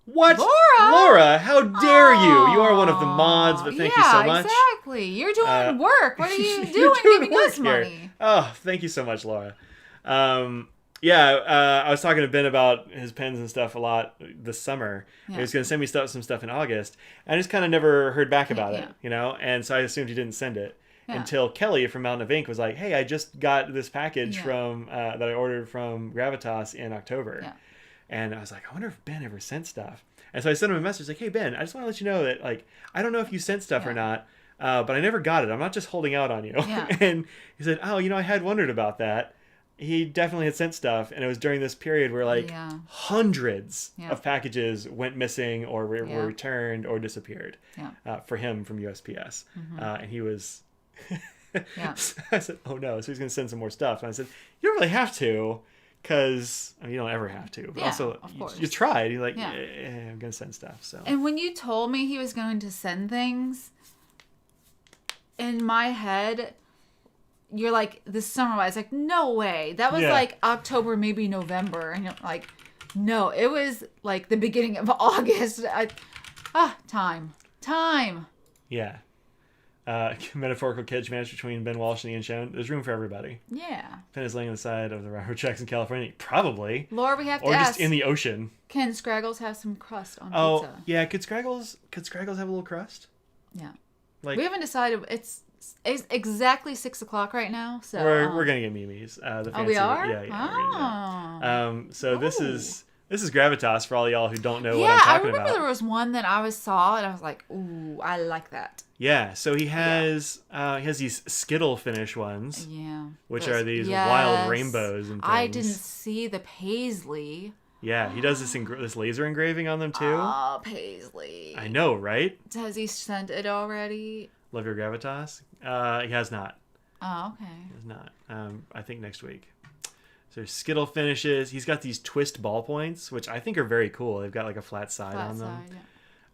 What? Laura, how dare you? You are one of the mods, but thank you so much. Exactly. You're doing work. What are you doing giving us money? Oh, thank you so much, Laura. I was talking to Ben about his pens and stuff a lot this summer. Yeah. He was going to send me some stuff in August. I just kind of never heard back about it, and so I assumed he didn't send it until Kelly from Mountain of Ink was like, hey, I just got this package from that I ordered from Gravitas in October. Yeah. And I was like, I wonder if Ben ever sent stuff. And so I sent him a message like, hey, Ben, I just want to let you know that, like, I don't know if you sent stuff or not, but I never got it. I'm not just holding out on you. Yeah. And he said, oh, I had wondered about that. He definitely had sent stuff, and it was during this period where hundreds of packages went missing or were returned or disappeared for him from USPS. Mm-hmm. And he was... I said, oh no, so he's going to send some more stuff. And I said, you don't really have to, because you don't ever have to. But also, you tried. You're like, I'm going to send stuff. So. And when you told me he was going to send things, in my head... You're like, this summer, I was like, no way. That was like October, maybe November. And you're like, no, it was like the beginning of August. Time. Yeah. Metaphorical catch match between Ben Walsh and Ian Schoen. There's room for everybody. Yeah. Ben is laying on the side of the railroad tracks in California. Probably. Laura, we have to ask. Or just in the ocean. Can Scraggles have some crust on pizza? Oh, yeah. Could Scraggles have a little crust? Yeah. Like, we haven't decided. It's exactly 6:00 right now, so we're gonna get Mimi's. The fancy, we are. Yeah. So this is Gravitas for all y'all who don't know what I'm talking about. I remember there was one that I saw and I was like, ooh, I like that. Yeah. So he has these Skittle finish ones. Yeah. Which are these wild rainbows and things. I didn't see the paisley. Yeah, he does this laser engraving on them too. Oh, paisley. I know, right? Has he sent it already? Love Your Gravitas? He has not. Oh, okay. He has not. I think next week. So there's Skittle finishes. He's got these twist ballpoints, which I think are very cool. They've got like a flat side on them.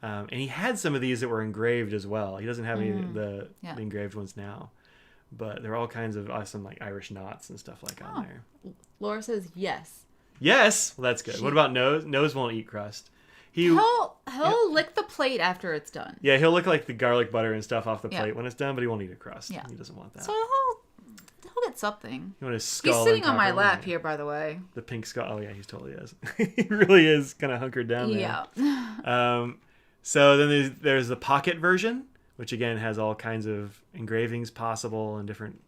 Yeah. And he had some of these that were engraved as well. He doesn't have any of the engraved ones now. But there are all kinds of awesome like Irish knots and stuff like on there. Laura says yes. Yes? Well, that's good. What about Nose? Nose won't eat crust. He'll lick the plate after it's done. Yeah, he'll lick like the garlic butter and stuff off the plate when it's done, but he won't eat a crust. Yeah. He doesn't want that. So he'll get something. You want his skull? He's sitting on my lap here, by the way. The pink skull. Oh yeah, he totally is. He really is kind of hunkered down there. Yeah. So then there's the pocket version, which again has all kinds of engravings possible and different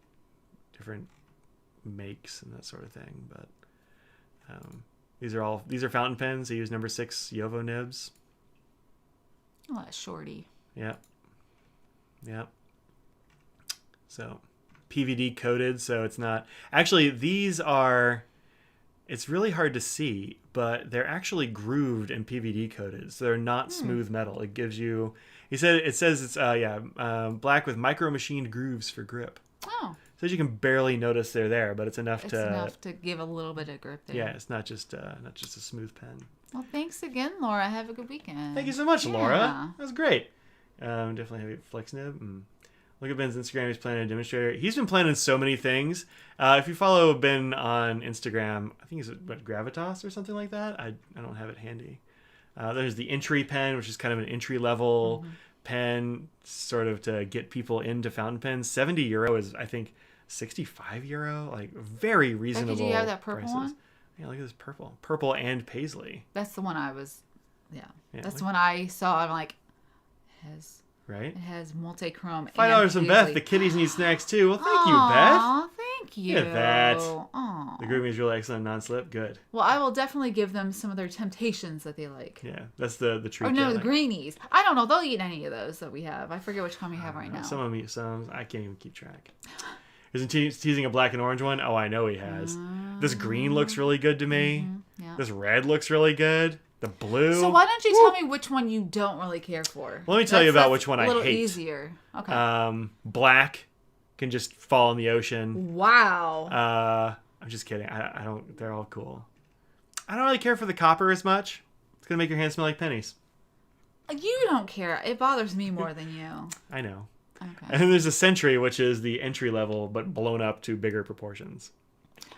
makes and that sort of thing, but. These are fountain pens. They use number 6 Yovo nibs. Oh, that's shorty. Yep. So, PVD coated, so it's not... Actually, it's really hard to see, but they're actually grooved and PVD coated, so they're not smooth metal. It gives you... It says it's black with micro-machined grooves for grip. Oh. So you can barely notice they're there, but it's enough to give a little bit of grip there. Yeah, it's not just a smooth pen. Well, thanks again, Laura. Have a good weekend. Thank you so much, Laura. That was great. Definitely have a flex nib. Look at Ben's Instagram. He's planning a demonstrator. He's been planning so many things. If you follow Ben on Instagram, I think he's Gravitas or something like that. I don't have it handy. There's the entry pen, which is kind of an entry level pen, sort of to get people into fountain pens. €70 is, I think, €65, like very reasonable. Do you have that purple prices. one? Yeah, look at this purple and paisley. That's the one I was. Yeah, that's the one I saw. I'm like, it has multi-chrome. $5 from Beth. The kitties need snacks too. Well, thank you, Beth. Aw, thank you. Look at that. Aww. The grooming is really excellent, non-slip. Good. Well, I will definitely give them some of their temptations that they like. Yeah, that's the treat. Oh no, the greenies. I don't know. They'll eat any of those that we have. I forget which one we have right now. Some of them eat some. I can't even keep track. Isn't teasing a black and orange one? Oh, I know he has. This green looks really good to me. Yeah. This red looks really good. The blue. So why don't you tell me which one you don't really care for? Let me tell you about which one I hate. A little easier. Okay. Black can just fall in the ocean. Wow. I'm just kidding. I don't. They're all cool. I don't really care for the copper as much. It's gonna make your hands smell like pennies. You don't care. It bothers me more than you. I know. Okay. And then there's a Century, which is the entry level, but blown up to bigger proportions.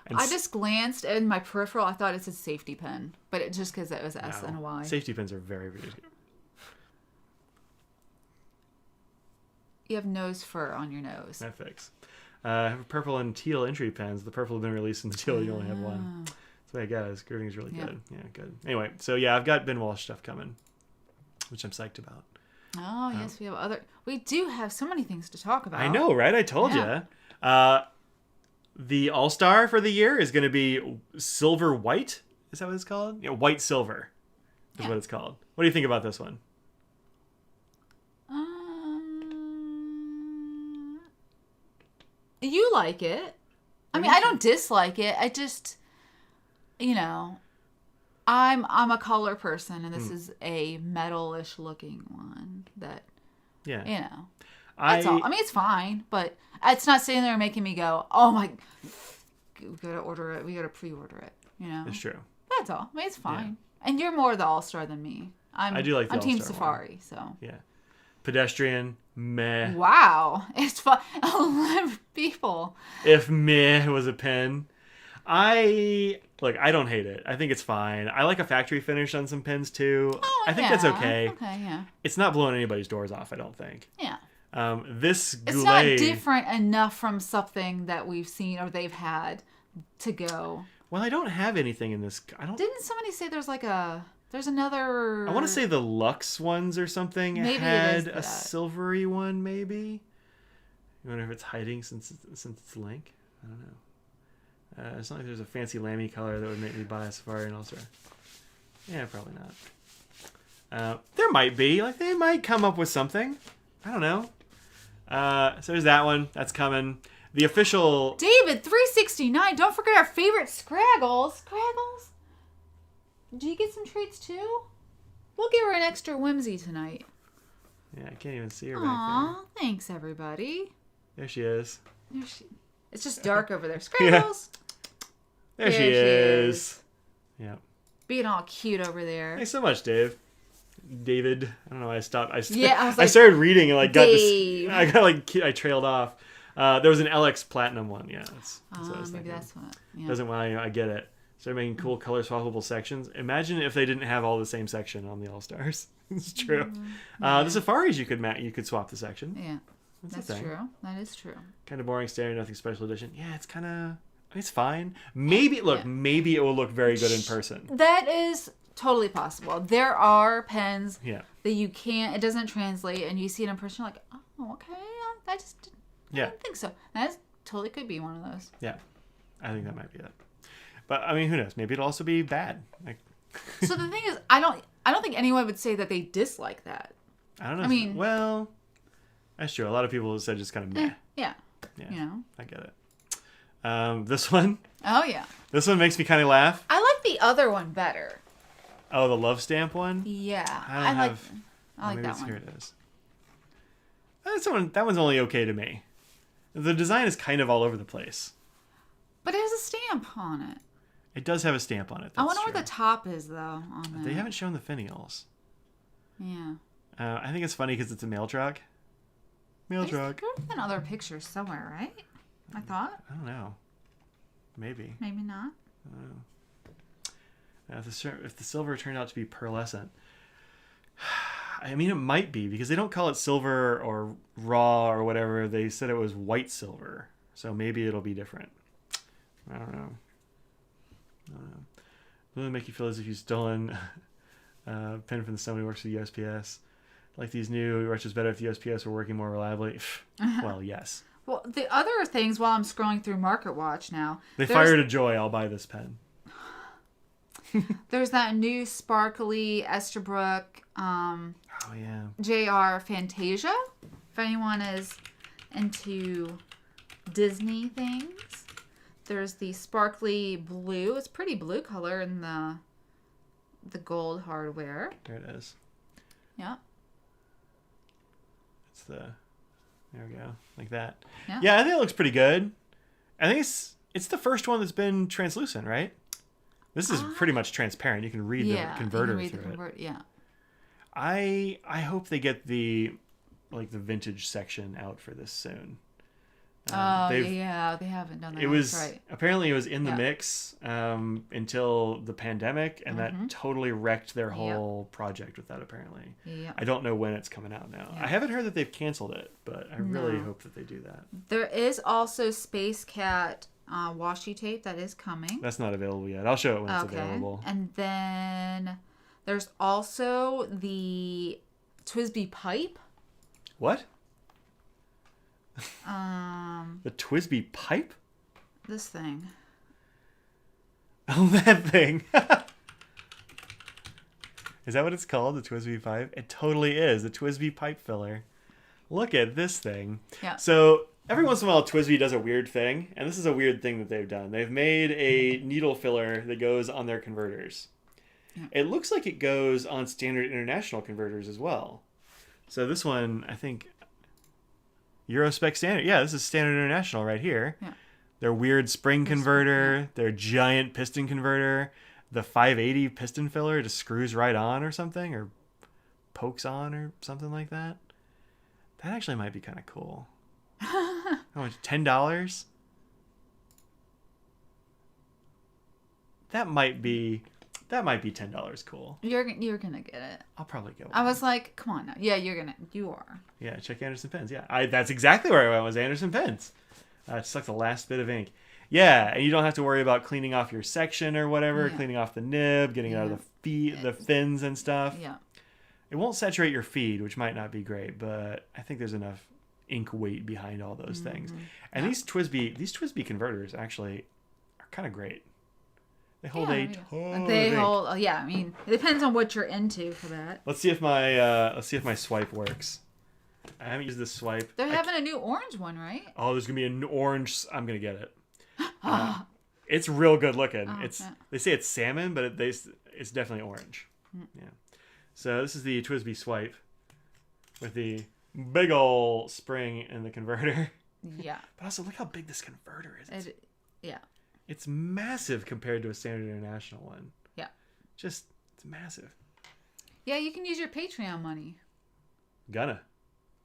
And I just glanced in my peripheral. I thought it said safety pin, but it just because it was S and a Y. Safety pins are very, very good. You have nose fur on your nose. That fix. I have purple and teal entry pens. The purple have been released, and the teal you only have one. That's what I guess. Grooving is really good. Yeah, good. Anyway, so yeah, I've got Ben Walsh stuff coming, which I'm psyched about. Oh, yes, we have we do have so many things to talk about. I know, right? I told you. The All-Star for the year is going to be silver white. Is that what it's called? Yeah, white silver is what it's called. What do you think about this one? You like it. I mean, I don't dislike it. I just, I'm a color person, and this is a metalish looking one that, that's all. I mean, it's fine, but it's not sitting there making me go, oh my, we gotta order it. We gotta pre-order it. It's true. That's all. I mean, it's fine. Yeah. And you're more the All-Star than me. I do like the I'm All-Star Team Safari, so. Yeah. Pedestrian, meh. Wow. It's fun. 11 people. If meh was a pen. I don't hate it. I think it's fine. I like a factory finish on some pens too. Oh, I think that's okay. Okay, yeah. It's not blowing anybody's doors off, I don't think. Yeah. This It's not different enough from something that we've seen or they've had to go. Well, I don't have anything in this. Didn't somebody say there's another... I want to say the Luxe ones or something maybe had a silvery one, maybe. I wonder if it's hiding since it's Link. I don't know. It's not like there's a fancy Lamy color that would make me buy a Safari and All-Star. Yeah, probably not. There might be. They might come up with something. I don't know. So there's that one. That's coming. The official... David, 369. Don't forget our favorite Scraggles. Scraggles? Did you get some treats too? We'll give her an extra whimsy tonight. Yeah, I can't even see her back Aw, thanks everybody. there. There she is. It's just dark over there. Scraggles. There she is. Yeah. Being all cute over there. Thanks so much, David. I don't know why I stopped. I was I started reading and got Dave. this. I trailed off. There was an LX Platinum one. Yeah, that's what I was maybe thinking. that's what. Yeah. Doesn't want I get it. Started making cool color swappable sections. Imagine if they didn't have all the same section on the All Stars. It's true. The Safaris you could swap the section. Yeah, that's true. That is true. Kind of boring standard, nothing special edition. Yeah, it's fine. Maybe maybe it will look very good in person. That is totally possible. There are pens that you can't. It doesn't translate, and you see it in person, you're like, oh, okay. I didn't think so. That totally could be one of those. Yeah, I think that might be it. But I mean, who knows? Maybe it'll also be bad. So the thing is, I don't think anyone would say that they dislike that. I don't know. I mean, well, that's true. A lot of people said just kind of meh. Yeah. I get it. This one. Oh yeah. This one makes me kind of laugh. I like the other one better. Oh, the love stamp one. Yeah, I like that one. Here it is. That one's only okay to me. The design is kind of all over the place. But it has a stamp on it. It does have a stamp on it. I wonder where the top is, though. On that. They haven't shown the finials. Yeah. I think it's funny because it's a mail truck. Mail truck. There's been other pictures somewhere, right? I thought. I don't know. Maybe. Maybe not. I don't know. If the silver turned out to be pearlescent, I mean, it might be because they don't call it silver or raw or whatever. They said it was white silver, so maybe it'll be different. I don't know. Will it make you feel as if you've stolen a pen from somebody who works for the USPS? Like these new, it works better if the USPS were working more reliably. Well, yes. Well, the other things while I'm scrolling through Market Watch now. They fired a joy. I'll buy this pen. There's that new sparkly Esterbrook JR Fantasia. If anyone is into Disney things. There's the sparkly blue. It's pretty blue color in the gold hardware. There it is. Yeah. There we go. Like that. Yeah, I think it looks pretty good. I think it's the first one that's been translucent, right? This is pretty much transparent. You can read the converter through it. Yeah. I hope they get the vintage section out for this soon. They haven't done that. It was right. apparently it was in the mix until the pandemic, and that totally wrecked their whole project with that. Apparently, I don't know when it's coming out now. I haven't heard that they've canceled it, but I really hope that they do that. There is also Space Cat washi tape that is coming. That's not available yet. I'll show it when it's available. And then there's also the TWSBI pipe. What? The TWSBI pipe? This thing. Oh, that thing. Is that what it's called? The TWSBI pipe? It totally is. The TWSBI pipe filler. Look at this thing. Yeah. So every once in a while, TWSBI does a weird thing, and this is a weird thing that they've done. They've made a needle filler that goes on their converters. Yeah. It looks like it goes on standard international converters as well. So this one, I think, Eurospec standard. Yeah, this is standard international right here. Yeah. Their weird spring converter, their giant piston converter, the 580 piston filler just screws right on or something, or pokes on or something like that. That actually might be kind of cool. How much? $10? That might be $10 cool. You're gonna get it. I'll probably go. I was like, come on now. Yeah, you are. Yeah, check Anderson Pens. Yeah, that's exactly where I went, was Anderson Pens. Just like the last bit of ink. Yeah, and you don't have to worry about cleaning off your section or whatever, cleaning off the nib, getting it out of the fins and stuff. Yeah. It won't saturate your feed, which might not be great, but I think there's enough ink weight behind all those things. And these TWSBI converters actually are kind of great. They hold a ton. They hold. I mean, it depends on what you're into for that. Let's see if my swipe works. I haven't used this swipe. They're having a new orange one, right? Oh, there's gonna be an orange. I'm gonna get it. It's real good looking. They say it's salmon, but it's definitely orange. Yeah. So this is the TWSBI swipe with the big ol' spring in the converter. Yeah. But also look how big this converter is. Yeah. It's massive compared to a standard international one. Yeah. It's massive. Yeah, you can use your Patreon money. Gonna.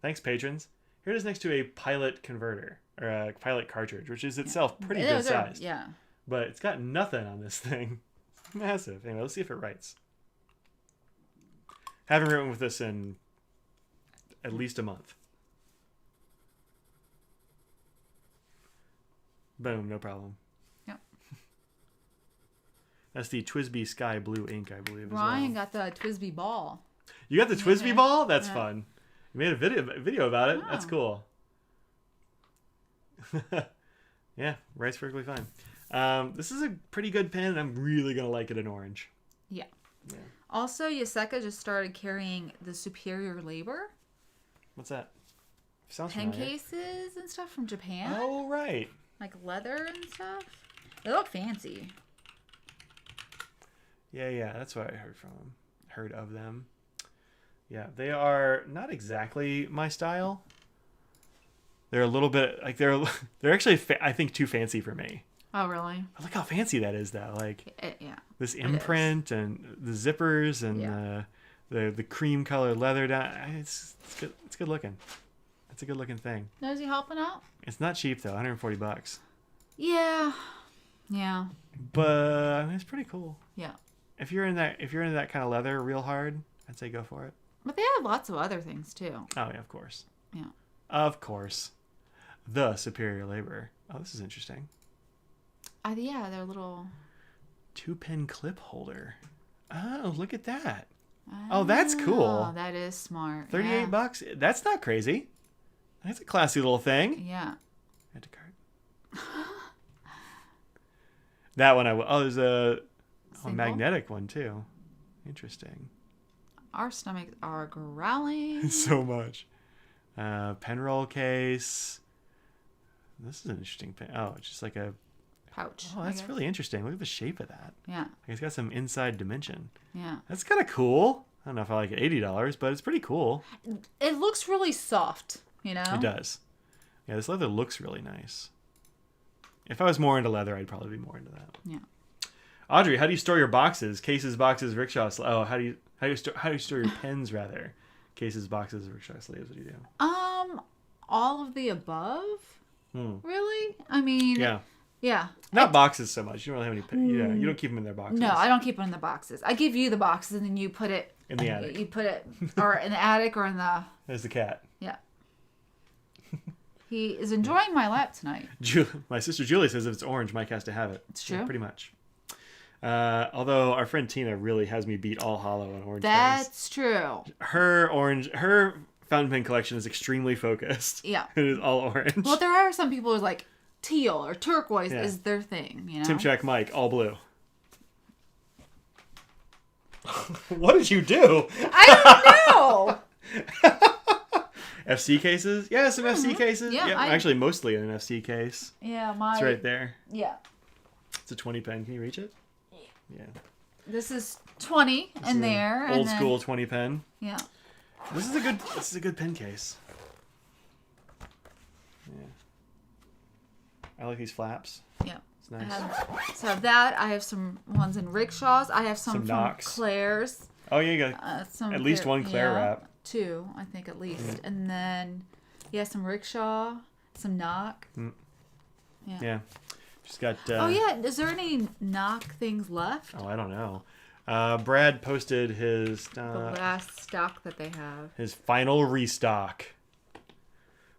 Thanks, patrons. Here it is next to a pilot converter, or a pilot cartridge, which is itself pretty good sized. Yeah. But it's got nothing on this thing. It's massive. Anyway, let's see if it writes. Haven't written with this in at least a month. Boom, no problem. Yep. That's the TWSBI Sky Blue ink, I believe. Ryan got the TWSBI ball. You got the TWSBI ball? That's fun. You made a video about it. Oh. That's cool. Yeah, writes perfectly fine. This is a pretty good pen, and I'm really going to like it in orange. Yeah. Also, Yaseka just started carrying the Superior Labor. What's that? Sounds pen familiar. cases and stuff from Japan. Oh, right. Like leather and stuff. They look fancy. Yeah, that's what I heard of them. Yeah, they are not exactly my style. They're a little bit like they're actually I think too fancy for me. Oh, really? But look how fancy that is, though. Like this it imprint and the zippers and the cream colored leather down. It's good. It's good looking. It's a good looking thing. No, is he helping out? It's not cheap though. $140. Yeah. But I mean, it's pretty cool. Yeah. If you're into that kind of leather real hard, I'd say go for it. But they have lots of other things too. Oh yeah, of course. Yeah. Of course. The Superior Labor. Oh, this is interesting. They're little 2-pin clip holder. Oh, look at that. Oh, that's cool. That is smart. $38. That's not crazy. That's a classy little thing. Yeah. Add to cart. That one there's a magnetic one too. Interesting. Our stomachs are growling. So much. Pen roll case. This is an interesting pen. Oh, it's just like a pouch. Oh, that's really interesting. Look at the shape of that. Yeah. It's got some inside dimension. Yeah. That's kind of cool. I don't know if I like it $80, but it's pretty cool. It looks really soft, you know? It does. Yeah, this leather looks really nice. If I was more into leather, I'd probably be more into that. Yeah. Audrey, how do you store your boxes? Cases, boxes, rickshaws. Oh, how do you... How do you store your pens rather? Cases, boxes, or sleeves? What do you do? All of the above. Really? I mean, yeah. Not boxes so much. You don't really have any. Yeah, you don't keep them in their boxes. No, I don't keep them in the boxes. I give you the boxes, and then you put it in the attic. You put it or in the attic or in the. There's the cat. Yeah. He is enjoying my lap tonight. My sister Julie says if it's orange, Mike has to have it. It's true. Yeah, pretty much. Although our friend Tina really has me beat all hollow on orange. That's true. Her fountain pen collection is extremely focused. Yeah. It is all orange. Well, there are some people who's like teal or turquoise is their thing, you know? Tim Check Mike, all blue. What did you do? I don't know. FC cases? Yeah, some FC cases. Yeah, actually mostly in an FC case. Yeah, it's right there. Yeah. It's a 20 pen. Can you reach it? Yeah. This is 20 in there. Old school 20 pen. Yeah. This is a good pen case. Yeah. I like these flaps. Yeah. It's nice. I have that. I have some ones in rickshaws. I have some from Knox. Claire's. Oh, yeah, you got some at least one Claire wrap. 2, I think, at least. And then, some rickshaw, some knock. Yeah. Just got... is there any knock things left? Oh, I don't know. Brad posted his... the last stock that they have. His final restock.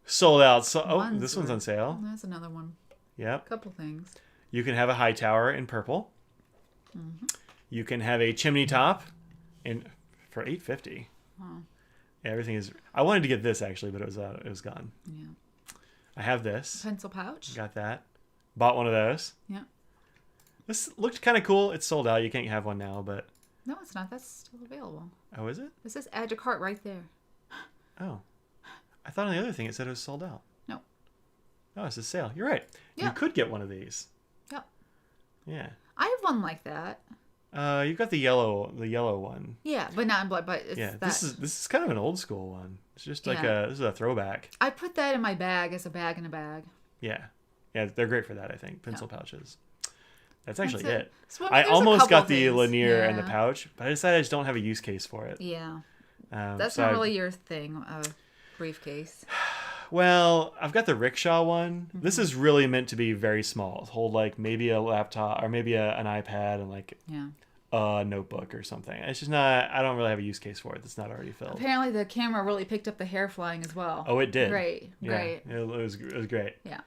Sold out. This one's on sale. That's another one. Yep. Couple things. You can have a high tower in purple. Mm-hmm. You can have a chimney top for $8.50. Wow. Yeah, everything is... I wanted to get this, actually, but it was gone. Yeah. I have this. Pencil pouch. Got that. Bought one of those. Yeah. This looked kind of cool. It's sold out. You can't have one now, but... No, it's not. That's still available. Oh, is it? It says add to cart right there. Oh. I thought on the other thing it said it was sold out. No. Oh, it's a sale. You're right. Yeah. You could get one of these. Yep. Yeah. I have one like that. You've got the yellow one. Yeah, but not in blood. But it's this is kind of an old school one. It's just like this is a throwback. I put that in my bag as a bag in a bag. Yeah, they're great for that. I think pencil pouches. That's actually it. So, I almost got the Lanier and the pouch, but I decided I just don't have a use case for it. Yeah, that's not really your thing. Briefcase. Well, I've got the rickshaw one. Mm-hmm. This is really meant to be very small. Hold like maybe a laptop or maybe an iPad and like a notebook or something. It's just not. I don't really have a use case for it. That's not already filled. Apparently, the camera really picked up the hair flying as well. Oh, it did. Great. It was great. Yeah.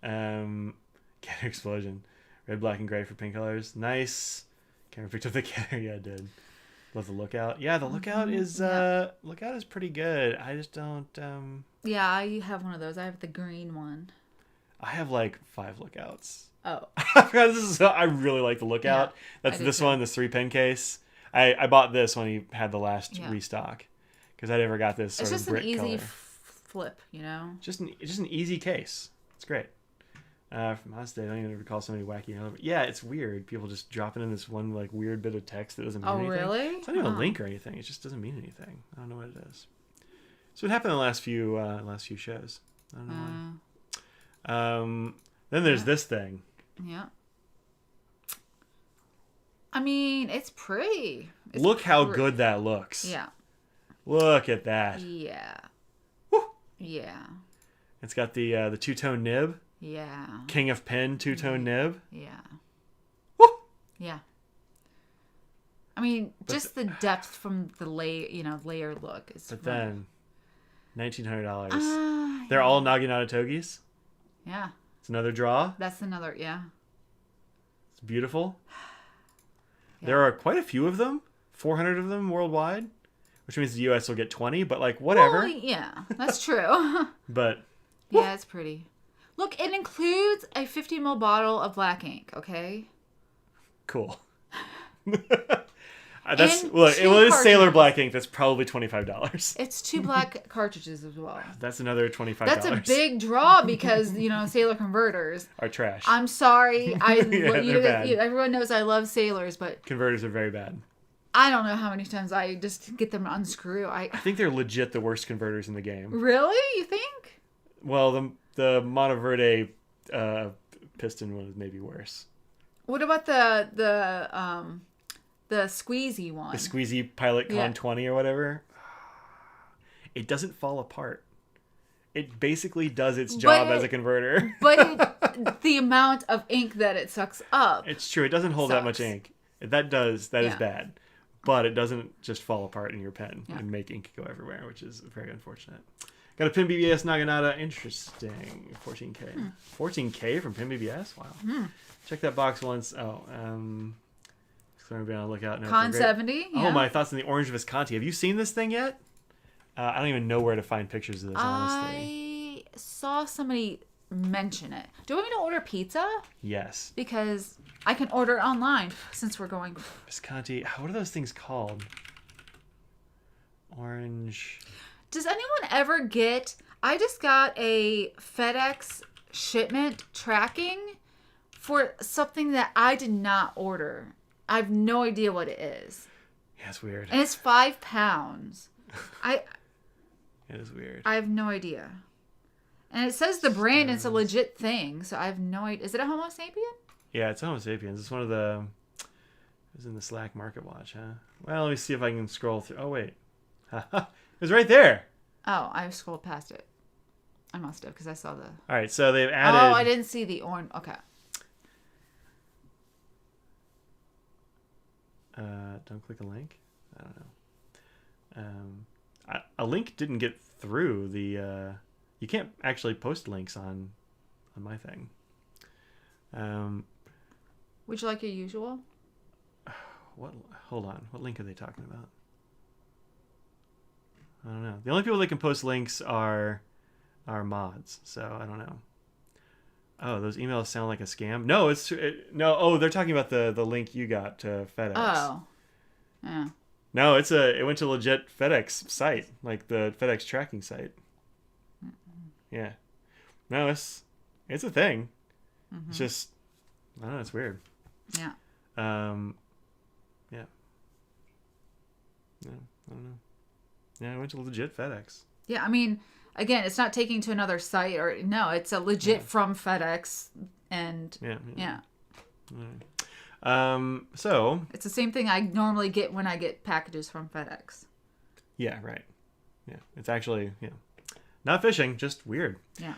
Cannon explosion, red, black, and gray for pink colors. Nice. Camera picked up the cannon. Yeah, it did. Love the lookout. Yeah, the lookout is pretty good. I just don't. Yeah, I have one of those. I have the green one. I have like 5 lookouts. Oh. I really like the lookout. Yeah, that's this one, this 3-pen case. I bought this when he had the last restock because I never got this sort of brick color. It's just an easy flip, you know. Just an easy case. It's great. From Mazda, I don't even recall so many wacky. Yeah, it's weird. People just dropping in this one like weird bit of text that doesn't mean anything. Oh, really? It's not even a link or anything. It just doesn't mean anything. I don't know what it is. So what happened in the last few shows? I don't know why. Then there's this thing. Yeah. I mean, it's pretty. Look how good that looks. Yeah. Look at that. Yeah. Woo. Yeah. It's got the two-tone nib. Yeah. King of Pen two-tone nib. Yeah. Woo. Yeah. I mean, just the depth from the layer look is. But then, $1,900. They're all Naginata Togis. Yeah. It's another draw. That's another, yeah. It's beautiful. Yeah. There are quite a few of them. 400 of them worldwide, which means the U.S. will get 20. But like whatever. Well, yeah, that's true. But yeah, it's pretty. Look, it includes a 50 ml bottle of black ink. Okay. Cool. It is Sailor Black ink. That's probably $25. It's 2 black cartridges as well. That's another $25. That's a big draw because Sailor converters are trash. I'm sorry. Everyone knows I love Sailors, but converters are very bad. I don't know how many times I just get them to unscrew. I think they're legit the worst converters in the game. Really? You think? Well, the Monteverde piston one is maybe worse. What about the The squeezy one. The squeezy Pilot Con Yeah. 20 or whatever. It doesn't fall apart. It basically does its job as a converter. But the amount of ink that it sucks up. It's true. It doesn't hold that much Sucks. ink. That is Yeah. bad. But it doesn't just fall apart in your pen Yeah. and make ink go everywhere, which is very unfortunate. Got a Pin BBS Naginata. Interesting. 14K. 14K from Pin BBS? Wow. Check that box once. Oh, so everybody on the lookout now. Con 70. Yeah. Oh, my thoughts on the orange Visconti. Have you seen this thing yet? I don't even know where to find pictures of this, honestly. I saw somebody mention it. Do you want me to order pizza? Yes. Because I can order it online since we're going. Visconti. What are those things called? Orange. Does anyone ever get... I just got a FedEx shipment tracking for something that I did not order. I have no idea what it is. Yeah, it's weird. And it's £5. It is weird. I have no idea. And it says the brand is a legit thing, so I have no idea. Is it a Homo sapien? Yeah, it's Homo sapiens. It's one of the... It was in the Slack Market Watch, huh? Well, let me see if I can scroll through. Oh, wait. It was right there. Oh, I scrolled past it. I must have, because I saw the... All right, so they've added... Oh, I didn't see the orange. Okay. Don't click a link? I don't know. A link didn't get through the... You can't actually post links on my thing. Would you like your usual? Hold on. What link are they talking about? I don't know. The only people that can post links are mods, so I don't know. Oh, those emails sound like a scam. No, no. Oh, they're talking about the link you got to FedEx. Oh, yeah. No, it went to legit FedEx site, like the FedEx tracking site. Yeah. No, it's a thing. Mm-hmm. It's just, I don't know. It's weird. Yeah. Yeah. No, I don't know. Yeah, I went to legit FedEx. Yeah, I mean, again, it's not taking to another site or no, it's a legit from FedEx, and yeah. So It's the same thing I normally get when I get packages from FedEx. yeah, right. Yeah, it's actually not phishing, just weird. Yeah.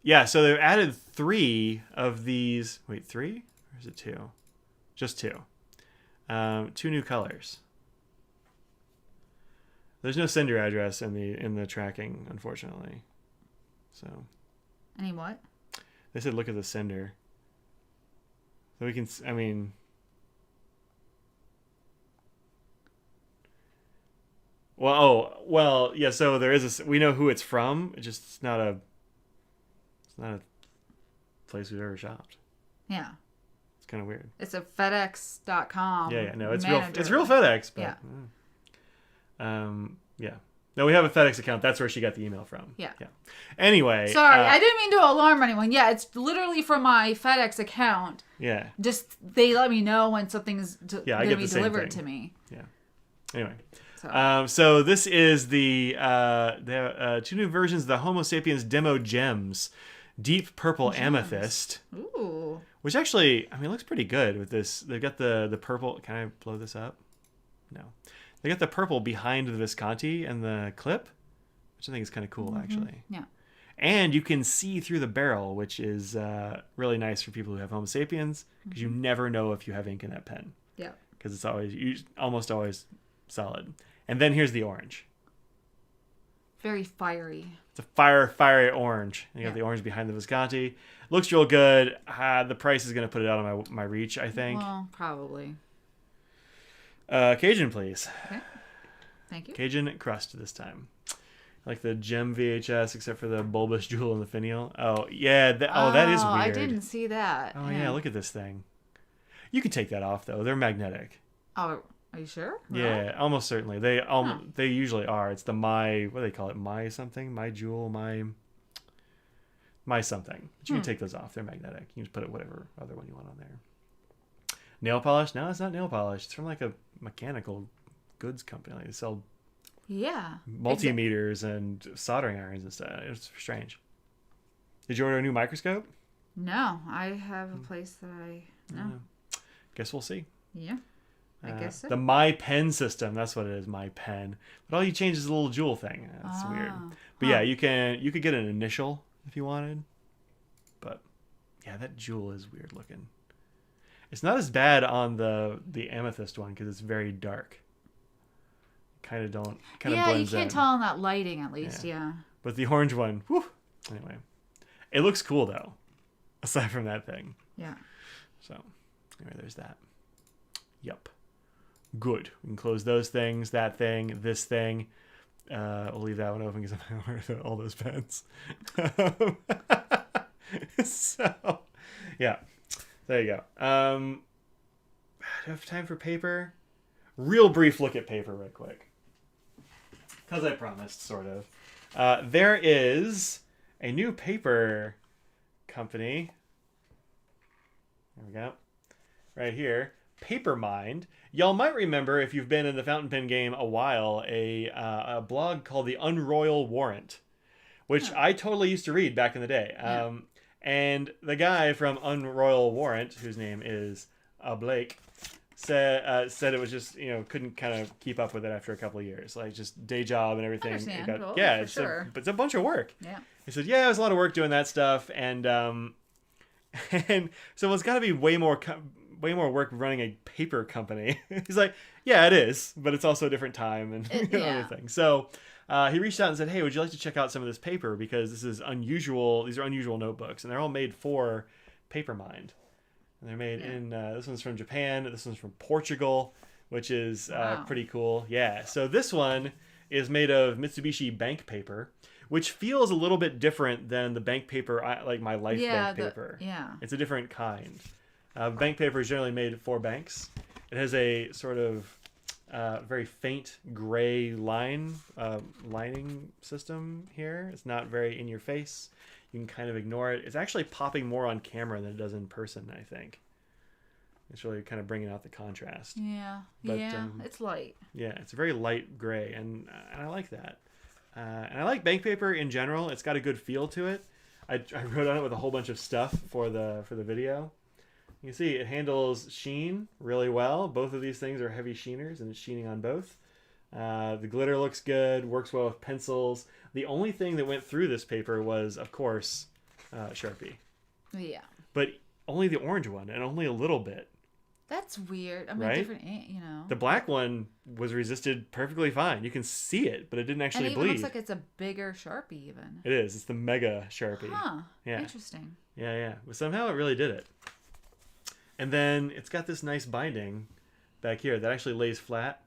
Yeah. So they've added 3 of these. Wait, 3 or is it 2? Just 2. 2 new colors. There's no sender address in the tracking, unfortunately. So Any what? they said look at the sender. So we can. I mean. Well, yeah. So there is we know who it's from. It's not a place we've ever shopped. Yeah. It's kind of weird. It's a FedEx.com. Yeah. No, it's manager. It's real FedEx. But, Yeah. Yeah. No, we have a FedEx account. That's where she got the email from. Yeah. Anyway. Sorry, I didn't mean to alarm anyone. Yeah, it's literally from my FedEx account. Yeah. Just they let me know when something's I going get to be the same delivered thing. to me. Yeah. Anyway. So. So this is the 2 new versions of the Homo sapiens demo gems. Deep purple amethyst. Ooh. Which actually, I mean, it looks pretty good with this. They've got the purple. Can I blow this up? No. They got the purple behind the Visconti and the clip, which I think is kind of cool, actually. Yeah. And you can see through the barrel, which is really nice for people who have Homo sapiens, because you never know if you have ink in that pen. Yeah. Because it's almost always solid. And then here's the orange. Very fiery. It's a fiery orange. You got the orange behind the Visconti. Looks real good. The price is going to put it out on my reach, I think. Well, probably. Cajun, please. Okay. Thank you. Cajun crust this time. Like the gem VHS, except for the bulbous jewel and the finial. Oh, yeah. That is weird. I didn't see that. Oh, yeah. Look at this thing. You can take that off, though. They're magnetic. Oh, are you sure? Yeah, almost certainly. They usually are. It's the what do they call it? My something? My jewel? My something. But you can take those off. They're magnetic. You can just put whatever other one you want on there. Nail polish? No, it's not nail polish. It's from like a mechanical goods company. Like they sell multimeters and soldering irons and stuff. It was strange. Did you order a new microscope? No, I have a place that I... No. Guess we'll see. Yeah. I guess so. The My Pen system, that's what it is, My Pen. But all you change is a little jewel thing. That's weird. But yeah, you could get an initial if you wanted. But yeah, that jewel is weird looking. It's not as bad on the amethyst one because it's very dark. Kind of blends in. Yeah, you can't tell on that lighting at least. Yeah. But the orange one, whew. Anyway, it looks cool though. Aside from that thing. Yeah. So anyway, there's that. Yup. Good. We can close those things, that thing, this thing. We'll leave that one open because I'm going to all those pens. So, yeah. There you go. Do I have time for paper? Real brief look at paper right quick. Because I promised, sort of. There is a new paper company. There we go. Right here. Papermind. Y'all might remember, if you've been in the fountain pen game a while, a blog called The Unroyal Warrant, which I totally used to read back in the day. And the guy from Unroyal Warrant, whose name is Blake, said it was just, couldn't kind of keep up with it after a couple of years. Like, just day job and everything. Understandable, it's sure. But it's a bunch of work. Yeah. He said, yeah, it was a lot of work doing that stuff. And so it's got to be way more work running a paper company. He's like, yeah, it is, but it's also a different time and everything. So he reached out and said, hey, would you like to check out some of this paper? Because this is unusual. These are unusual notebooks, and they're all made for Papermind. And they're made in, this one's from Japan. This one's from Portugal, which is pretty cool. Yeah. So this one is made of Mitsubishi bank paper, which feels a little bit different than the bank paper, like my Life bank paper. It's a different kind. Bank paper is generally made for banks. It has a sort of very faint gray lining system here. It's not very in your face. You can kind of ignore it. It's actually popping more on camera than it does in person, I think. It's really kind of bringing out the contrast. Yeah, but, it's light. Yeah, it's a very light gray, and I like that. And I like bank paper in general. It's got a good feel to it. I wrote on it with a whole bunch of stuff for the video. You can see it handles sheen really well. Both of these things are heavy sheeners, and it's sheening on both. The glitter looks good, works well with pencils. The only thing that went through this paper was, of course, Sharpie. Yeah. But only the orange one, and only a little bit. That's weird. I mean, right? Different, The black one was resisted perfectly fine. You can see it, but it didn't actually bleed. And it even looks like it's a bigger Sharpie even. It is. It's the mega Sharpie. Huh. Yeah. Interesting. Yeah. But somehow it really did it. And then it's got this nice binding back here that actually lays flat,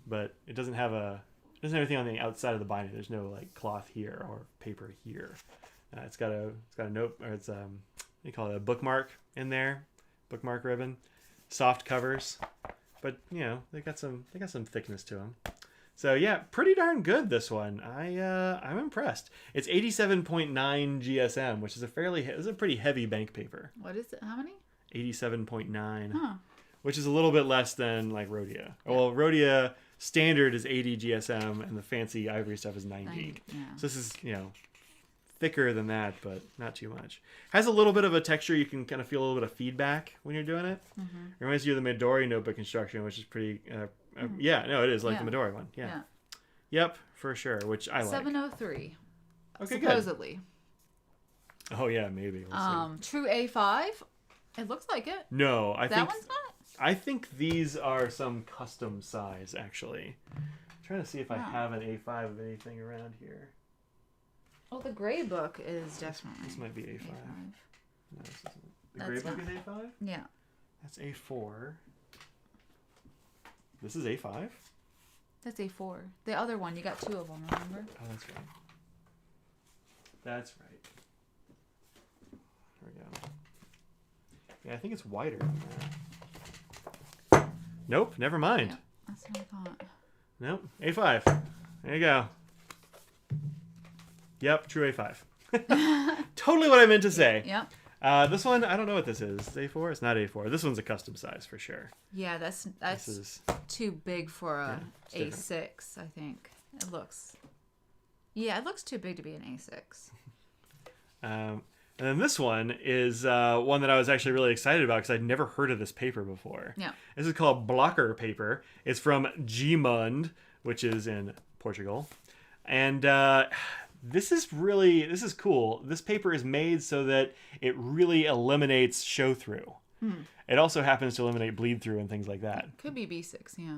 but it doesn't have anything on the outside of the binding. There's no like cloth here or paper here. It's got a note, or it's what do you call it, a bookmark in there, bookmark ribbon. Soft covers, but they got some thickness to them. So yeah, pretty darn good, this one. I'm impressed. It's 87.9 GSM, which is a pretty heavy bank paper. What is it? How many? 87.9. Huh. Which is a little bit less than like Rhodia. Well, Rhodia standard is 80 GSM, and the fancy ivory stuff is 90. So this is thicker than that, but not too much. Has a little bit of a texture. You can kind of feel a little bit of feedback when you're doing it. Mm-hmm. It reminds you of the Midori notebook construction, which is pretty it is like the Midori one. Yeah. Yep, for sure, which I like. 703. Okay, supposedly. Good. Oh yeah, maybe. We'll see. True A5. It looks like it. No, that one's not? I think these are some custom size, actually. I'm trying to see if I have an A5 of anything around here. Oh, the gray book is definitely. This might be A5. No, this isn't. The gray book is A5? Yeah. That's A4. This is A5? That's A4. The other one, you got two of them, remember? Oh, that's right. That's right. There we go. Yeah, I think it's wider than that. Nope, never mind. Yeah, that's what I thought. Nope, A5. There you go. Yep, true A5. Totally what I meant to say. Yep. This one, I don't know what this is. Is it A4? It's not A4. This one's a custom size for sure. Yeah, that's too big for a A6, I think. It looks. Yeah, it looks too big to be an A6. And then this one is one that I was actually really excited about because I'd never heard of this paper before. Yeah. This is called blocker paper. It's from Gmund, which is in Portugal. And this is cool. This paper is made so that it really eliminates show through. It also happens to eliminate bleed through and things like that. Could be B6, yeah.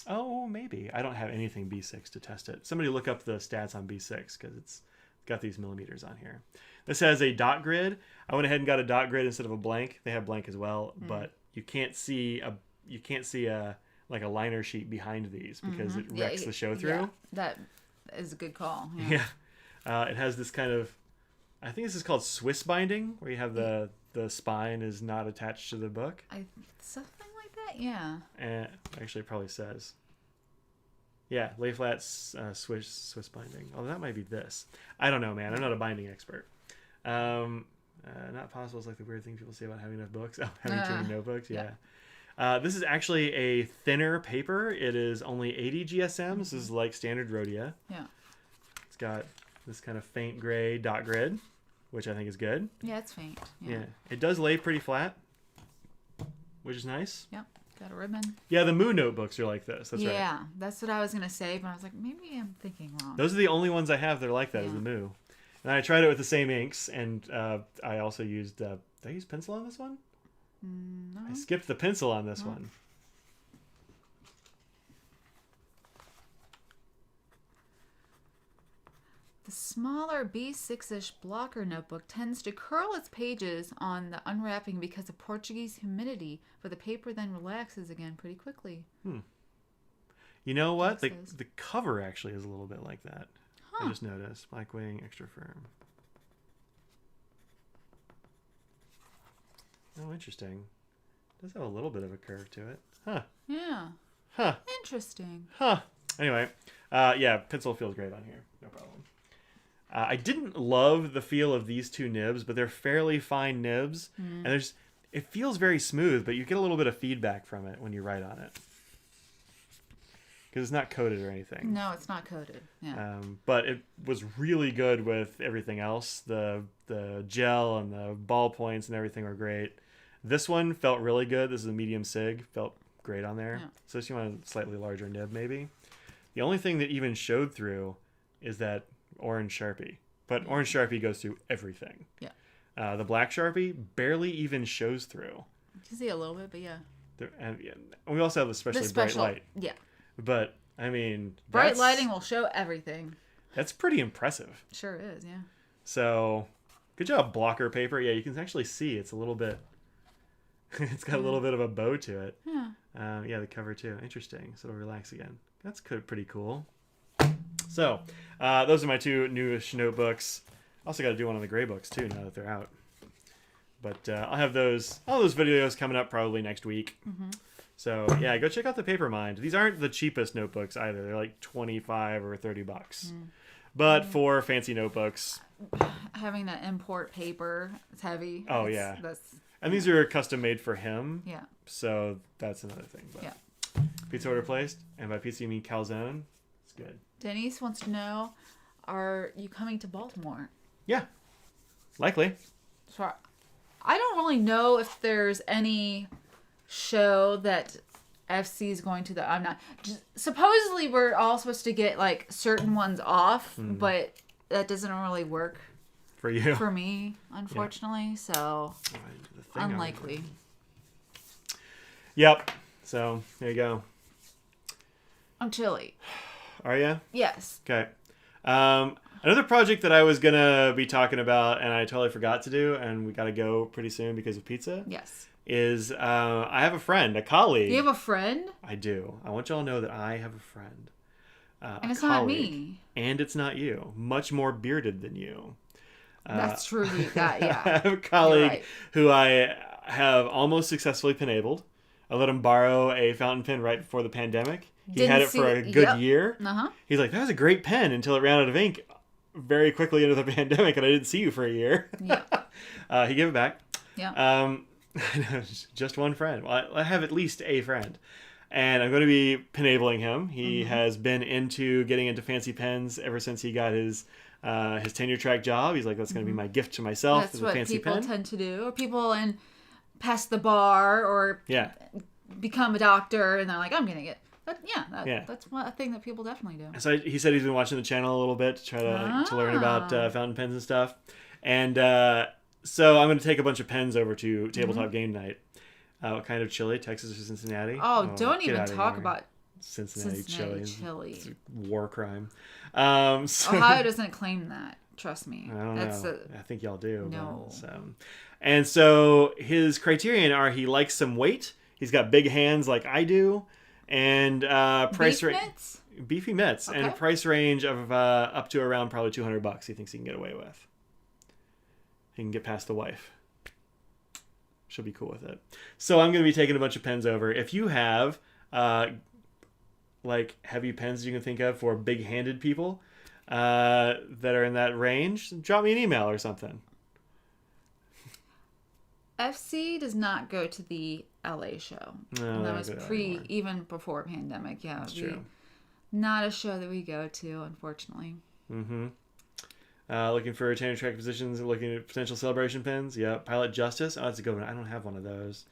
Oh, maybe. I don't have anything B6 to test it. Somebody look up the stats on B6 because it's got these millimeters on here. This has a dot grid. I went ahead and got a dot grid instead of a blank. They have blank as well, but you can't see a like a liner sheet behind these because it wrecks the show through. Yeah, that is a good call. Yeah. It has this kind of, I think this is called Swiss binding, where you have the spine is not attached to the book. Something like that, yeah. And actually, it probably says, yeah, lay flat Swiss binding. Oh, that might be this. I don't know, man. I'm not a binding expert. Not possible is like the weird thing people say about having enough books. Oh, having too many notebooks. Yeah. This is actually a thinner paper. It is only 80 GSM. This is like standard Rhodia. Yeah. It's got this kind of faint gray dot grid, which I think is good. Yeah, it's faint. Yeah. It does lay pretty flat, which is nice. Yep. Got a ribbon. Yeah, the Moo notebooks are like this. That's right. Yeah, that's what I was going to say, but I was like, maybe I'm thinking wrong. Those are the only ones I have that are like that, is the Moo. And I tried it with the same inks, and I also used... did I use pencil on this one? No. I skipped the pencil on this one. The smaller B6-ish blocker notebook tends to curl its pages on the unwrapping because of Portuguese humidity, but the paper then relaxes again pretty quickly. You know what? The cover actually is a little bit like that. I just noticed. Black wing, extra firm. Oh, interesting. It does have a little bit of a curve to it. Huh. Yeah. Huh. Interesting. Huh. Anyway, yeah, pencil feels great on here. No problem. I didn't love the feel of these two nibs, but they're fairly fine nibs. And it feels very smooth, but you get a little bit of feedback from it when you write on it. Because it's not coated or anything. No, it's not coated. Yeah. But it was really good with everything else. The gel and the ballpoints and everything were great. This one felt really good. This is a medium sig. Felt great on there. Yeah. So if you want a slightly larger nib, maybe. The only thing that even showed through is that orange Sharpie. But orange Sharpie goes through everything. Yeah. The black Sharpie barely even shows through. You can see a little bit, but yeah. And we also have especially bright light. Yeah. But, I mean... Bright lighting will show everything. That's pretty impressive. Sure is, yeah. So, good job, blocker paper. Yeah, you can actually see it's a little bit... it's got a little bit of a bow to it. Yeah. Yeah, the cover too. Interesting. So it'll relax again. That's pretty cool. So, those are my two newish notebooks. Also got to do one on the gray books too now that they're out. But I'll have all those videos coming up probably next week. So yeah, go check out the Papermind. These aren't the cheapest notebooks either. They're like $25 or $30. But for fancy notebooks, Having that import paper, it's heavy. Oh, yeah. And these are custom made for him. Yeah. So that's another thing. But Yeah. Pizza order placed, and by pizza you mean calzone. It's good. Denise wants to know, are you coming to Baltimore? Yeah, likely. So I don't really know if there's any show that FC is going to. I'm not. Supposedly we're all supposed to get like certain ones off, but that doesn't really work For you. for me, unfortunately. So unlikely. Yep. So there you go. I'm chilly. Are you? Yes. Okay. Another project that I was gonna be talking about and I totally forgot to do, and we gotta go pretty soon because of pizza. Yes. Is I have a friend, a colleague. You have a friend? I do. I want y'all to know that I have a friend. And it's not me. And it's not you. Much more bearded than you. That's true. Yeah. I have a colleague who I have almost successfully pinabled. I let him borrow a fountain pen right before the pandemic. He had it for a good year. Uh-huh. He's like, that was a great pen until it ran out of ink very quickly into the pandemic, and I didn't see you for a year. Yeah. He gave it back. Yeah. Just one friend. Well, I have at least a friend. And I'm going to be penabling him. He has been getting into fancy pens ever since he got his tenure track job. He's like, that's going to be my gift to myself. That's is a what fancy people pen. tend to do. Or people pass the bar or become a doctor, and they're like, I'm getting it. But that's a thing that people definitely do. So he said he's been watching the channel a little bit to try to learn about fountain pens and stuff. And so I'm going to take a bunch of pens over to Tabletop Game Night. What kind of chili? Texas or Cincinnati? Oh, don't even talk about Cincinnati chili. It's a war crime. Ohio doesn't claim that. Trust me. I don't know. I think y'all do. No. And so his criterion are he likes some weight. He's got big hands like I do. And price range. Beefy mitts. Okay. And a price range of up to around probably $200 he thinks he can get away with. He can get past the wife. She'll be cool with it. So I'm going to be taking a bunch of pens over. If you have like heavy pens you can think of for big-handed people that are in that range, drop me an email or something. FC does not go to the LA show. No, that was even before pandemic. Yeah, that's true. Not a show that we go to, unfortunately. Mm-hmm. Looking for tenure track positions, looking at potential celebration pins. Yeah, Pilot Justice. Oh, that's a good one. I don't have one of those.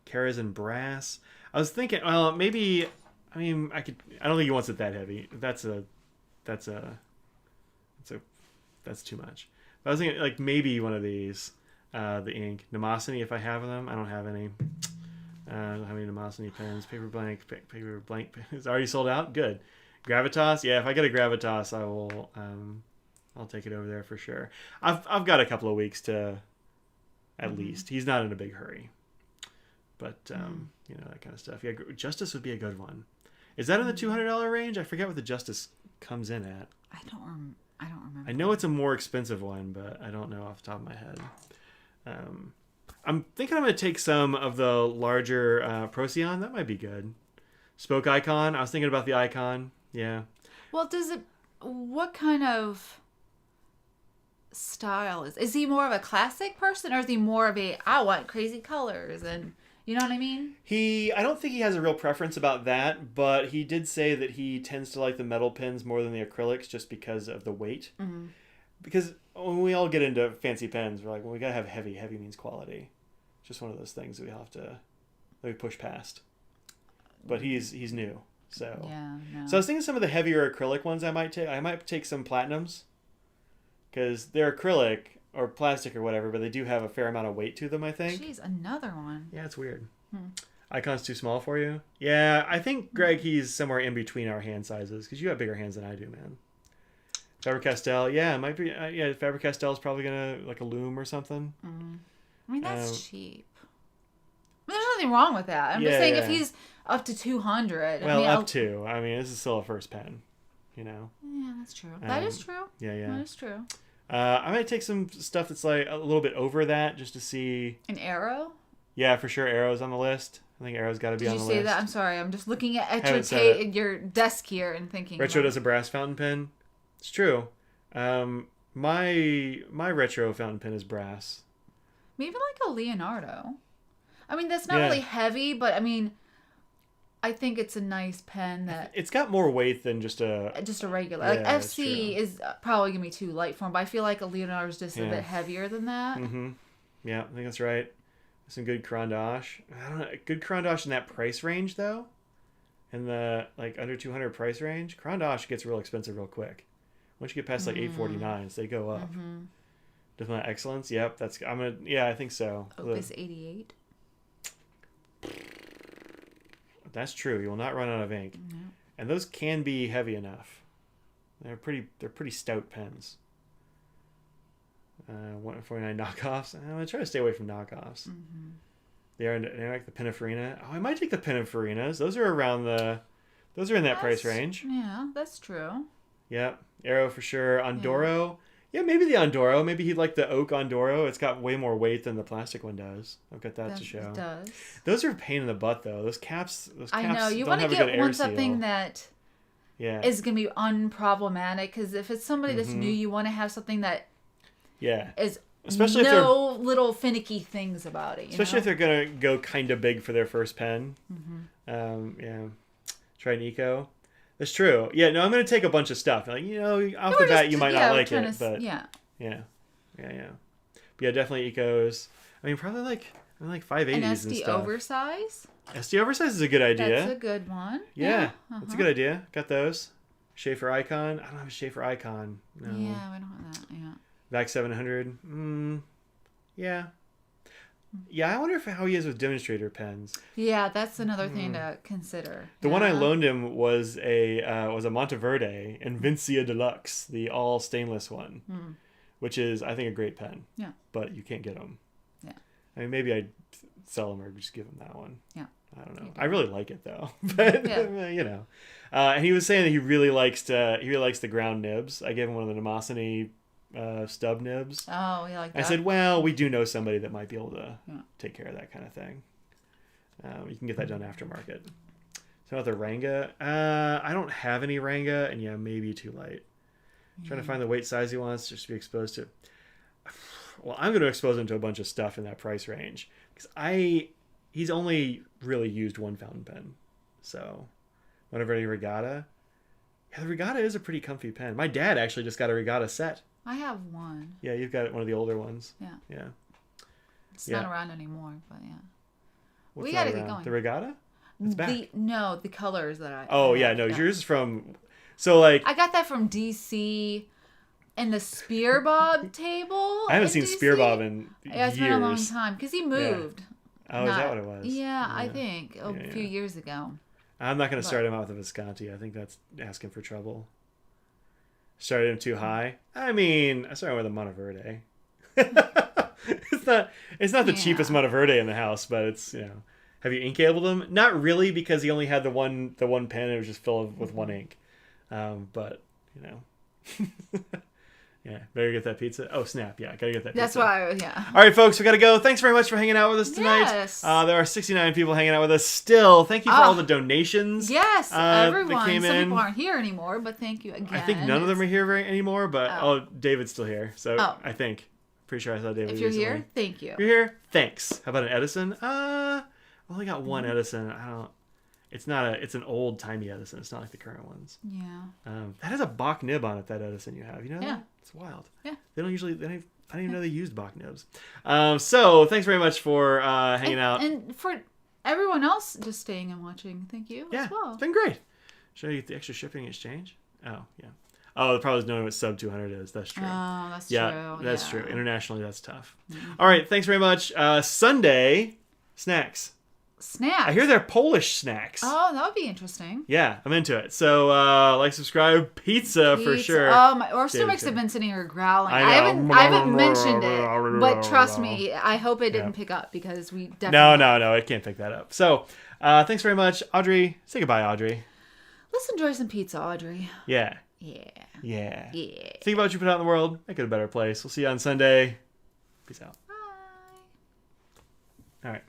Karas and Brass. I was thinking, well, maybe. I mean, I could. I don't think he wants it that heavy. That's too much. But I was thinking, like maybe one of these. The ink. Mnemosyne, if I have them. I don't have any. I don't have any Mnemosyne pens. Paper blank is already sold out. Good. Gravitas. Yeah, if I get a Gravitas, I will. I'll take it over there for sure. I've got a couple of weeks to, at least. He's not in a big hurry, but that kind of stuff. Yeah, Justice would be a good one. Is that in the $200 range? I forget what the Justice comes in at. I don't remember. I know it's a more expensive one, but I don't know off the top of my head. I'm thinking I'm going to take some of the larger Procyon. That might be good. Spoke Icon. I was thinking about the Icon. Yeah. Well, what kind of style is he more of a classic person, or is he more of I want crazy colors, and you know what I mean? I don't think he has a real preference about that, but he did say that he tends to like the metal pens more than the acrylics just because of the weight. Mm-hmm. Because when we all get into fancy pens, we're like, well, we gotta have heavy. Heavy means quality. It's just one of those things that we push past. But he's new, so yeah. No. So I was thinking some of the heavier acrylic ones I might take. I might take some platinums. Because they're acrylic or plastic or whatever, but they do have a fair amount of weight to them, I think. Jeez, another one. Yeah, it's weird. Icon's too small for you? Yeah, I think, Greg, he's somewhere in between our hand sizes, because you have bigger hands than I do, man. Faber-Castell, yeah, it might be. Faber-Castell is probably going to, like a loom or something. I mean, that's cheap. I mean, there's nothing wrong with that. I'm just saying if he's up to 200. Well, I mean, this is still a first pen, you know? Yeah, that's true. That is true. Yeah. That is true. I might take some stuff that's like a little bit over that just to see. An Arrow? Yeah, for sure. Arrow's on the list. I think Arrow's got to be on the list. Did you say that? I'm sorry. I'm just looking at your desk here and thinking. Retro does a brass fountain pen. It's true. My retro fountain pen is brass. Maybe like a Leonardo. I mean, that's not really heavy, but I mean, I think it's a nice pen that it's got more weight than just a regular. Like FC is probably gonna be too light for him, but I feel like a Leonardo is just a bit heavier than that. Mm-hmm. Yeah, I think that's right. Some good Crandosh. I don't know, good Crandosh in that price range though. In the like under 200 price range, Crandosh gets real expensive real quick. Once you get past like 849s, they go up. Definitely excellence. Yep, I think so. Opus 88. That's true. You will not run out of ink. No. And those can be heavy enough. They're pretty stout pens. 149 knockoffs. I'm going to try to stay away from knockoffs. Mm-hmm. They're like the Pininfarina. Oh, I might take the Pininfarinas. Those are in that price range. Yeah, that's true. Yep. Arrow for sure. Ondoro. Yeah, maybe the Ondoro. Maybe he'd like the oak Ondoro. It's got way more weight than the plastic one does. I've got that to show. It does. Those are a pain in the butt, though. Those caps I know. You want to get something that is going to be unproblematic. Because if it's somebody that's new, you want to have something that is especially little finicky things about it. Especially if they're going to go kind of big for their first pen. Yeah. Try an eco. That's true. Yeah, no, I'm going to take a bunch of stuff. Like, off the bat, you might not like it, but yeah. Yeah. But yeah, definitely ecos. I mean, probably like 580s An and SD stuff. oversize? SD oversize is a good idea. That's a good one. Yeah. That's a good idea. Got those. Schaefer Icon. I don't have a Schaefer Icon. No. Yeah, we don't have that. Yeah. VAC 700. Yeah. Yeah, I wonder how he is with demonstrator pens. Yeah, that's another thing to consider. The one I loaned him was a Monteverde Invincia Deluxe, the all stainless one, which is, I think, a great pen. Yeah. But you can't get them. Yeah. I mean, maybe I'd sell them or just give him that one. Yeah. I don't know. I really like it though, but and he was saying that he really likes the ground nibs. I gave him one of the Nemosiny stub nibs. Oh, you like that? I said, well, we do know somebody that might be able to take care of that kind of thing. You can get that done aftermarket. So about the Ranga, I don't have any Ranga, and maybe too light. Trying to find the weight size he wants just to be exposed to. Well, I'm going to expose him to a bunch of stuff in that price range because he's only really used one fountain pen. So, Monteverde Regatta. Yeah, the Regatta is a pretty comfy pen. My dad actually just got a Regatta set. I have one. Yeah, you've got one of the older ones. Yeah. Yeah. It's not around anymore, but yeah. What's we got to get going. The Regatta? It's back. The colors that I. Oh, yeah, no, yours is from. So, like. I got that from DC and the Spear Bob table. I haven't seen Spear Bob in years. Yeah, it's been a long time because he moved. Yeah. Oh, is that what it was? Yeah, I think a few years ago. I'm not going to start him out with a Visconti. I think that's asking for trouble. Started him too high. I mean, I started with a Monteverde. It's not the cheapest Monteverde in the house, but it's Have you ink cabled him? Not really, because he only had the one pen. It was just filled with one ink. But yeah, better get that pizza. Oh snap! Yeah, gotta get that pizza. That's why. All right, folks, we gotta go. Thanks very much for hanging out with us tonight. Yes. There are 69 people hanging out with us still. Thank you for all the donations. Yes, everyone. That came Some in. people aren't here anymore, but thank you again. I think none of them are here anymore, but David's still here. So I think. Pretty sure I saw David. If you're recently. here, thank you. If you're here, thanks. How about an Edison? I've only got one Edison. It's an old timey Edison. It's not like the current ones. Yeah. That has a Bach nib on it, that Edison you have. You know that? It's wild. Yeah. They don't usually, I didn't even know they used Bach nibs. So thanks very much for hanging out. And for everyone else just staying and watching, thank you as well. It's been great. Should I get the extra shipping exchange? Oh, yeah. Oh, the problem is knowing what sub 200 is. That's true. Oh, that's true. Yeah, that's true. Internationally, that's tough. Mm-hmm. All right, thanks very much. Sunday, snacks. Snacks? I hear they're Polish snacks. Oh, that would be interesting. Yeah, I'm into it. So, like, subscribe. Pizza for sure. Our stomachs have been sitting here growling. I haven't mentioned it, but trust me, I hope it didn't pick up because we definitely... No, it can't pick that up. So, thanks very much. Audrey, say goodbye, Audrey. Let's enjoy some pizza, Audrey. Yeah. Yeah. Think about what you put out in the world. Make it a better place. We'll see you on Sunday. Peace out. Bye. All right.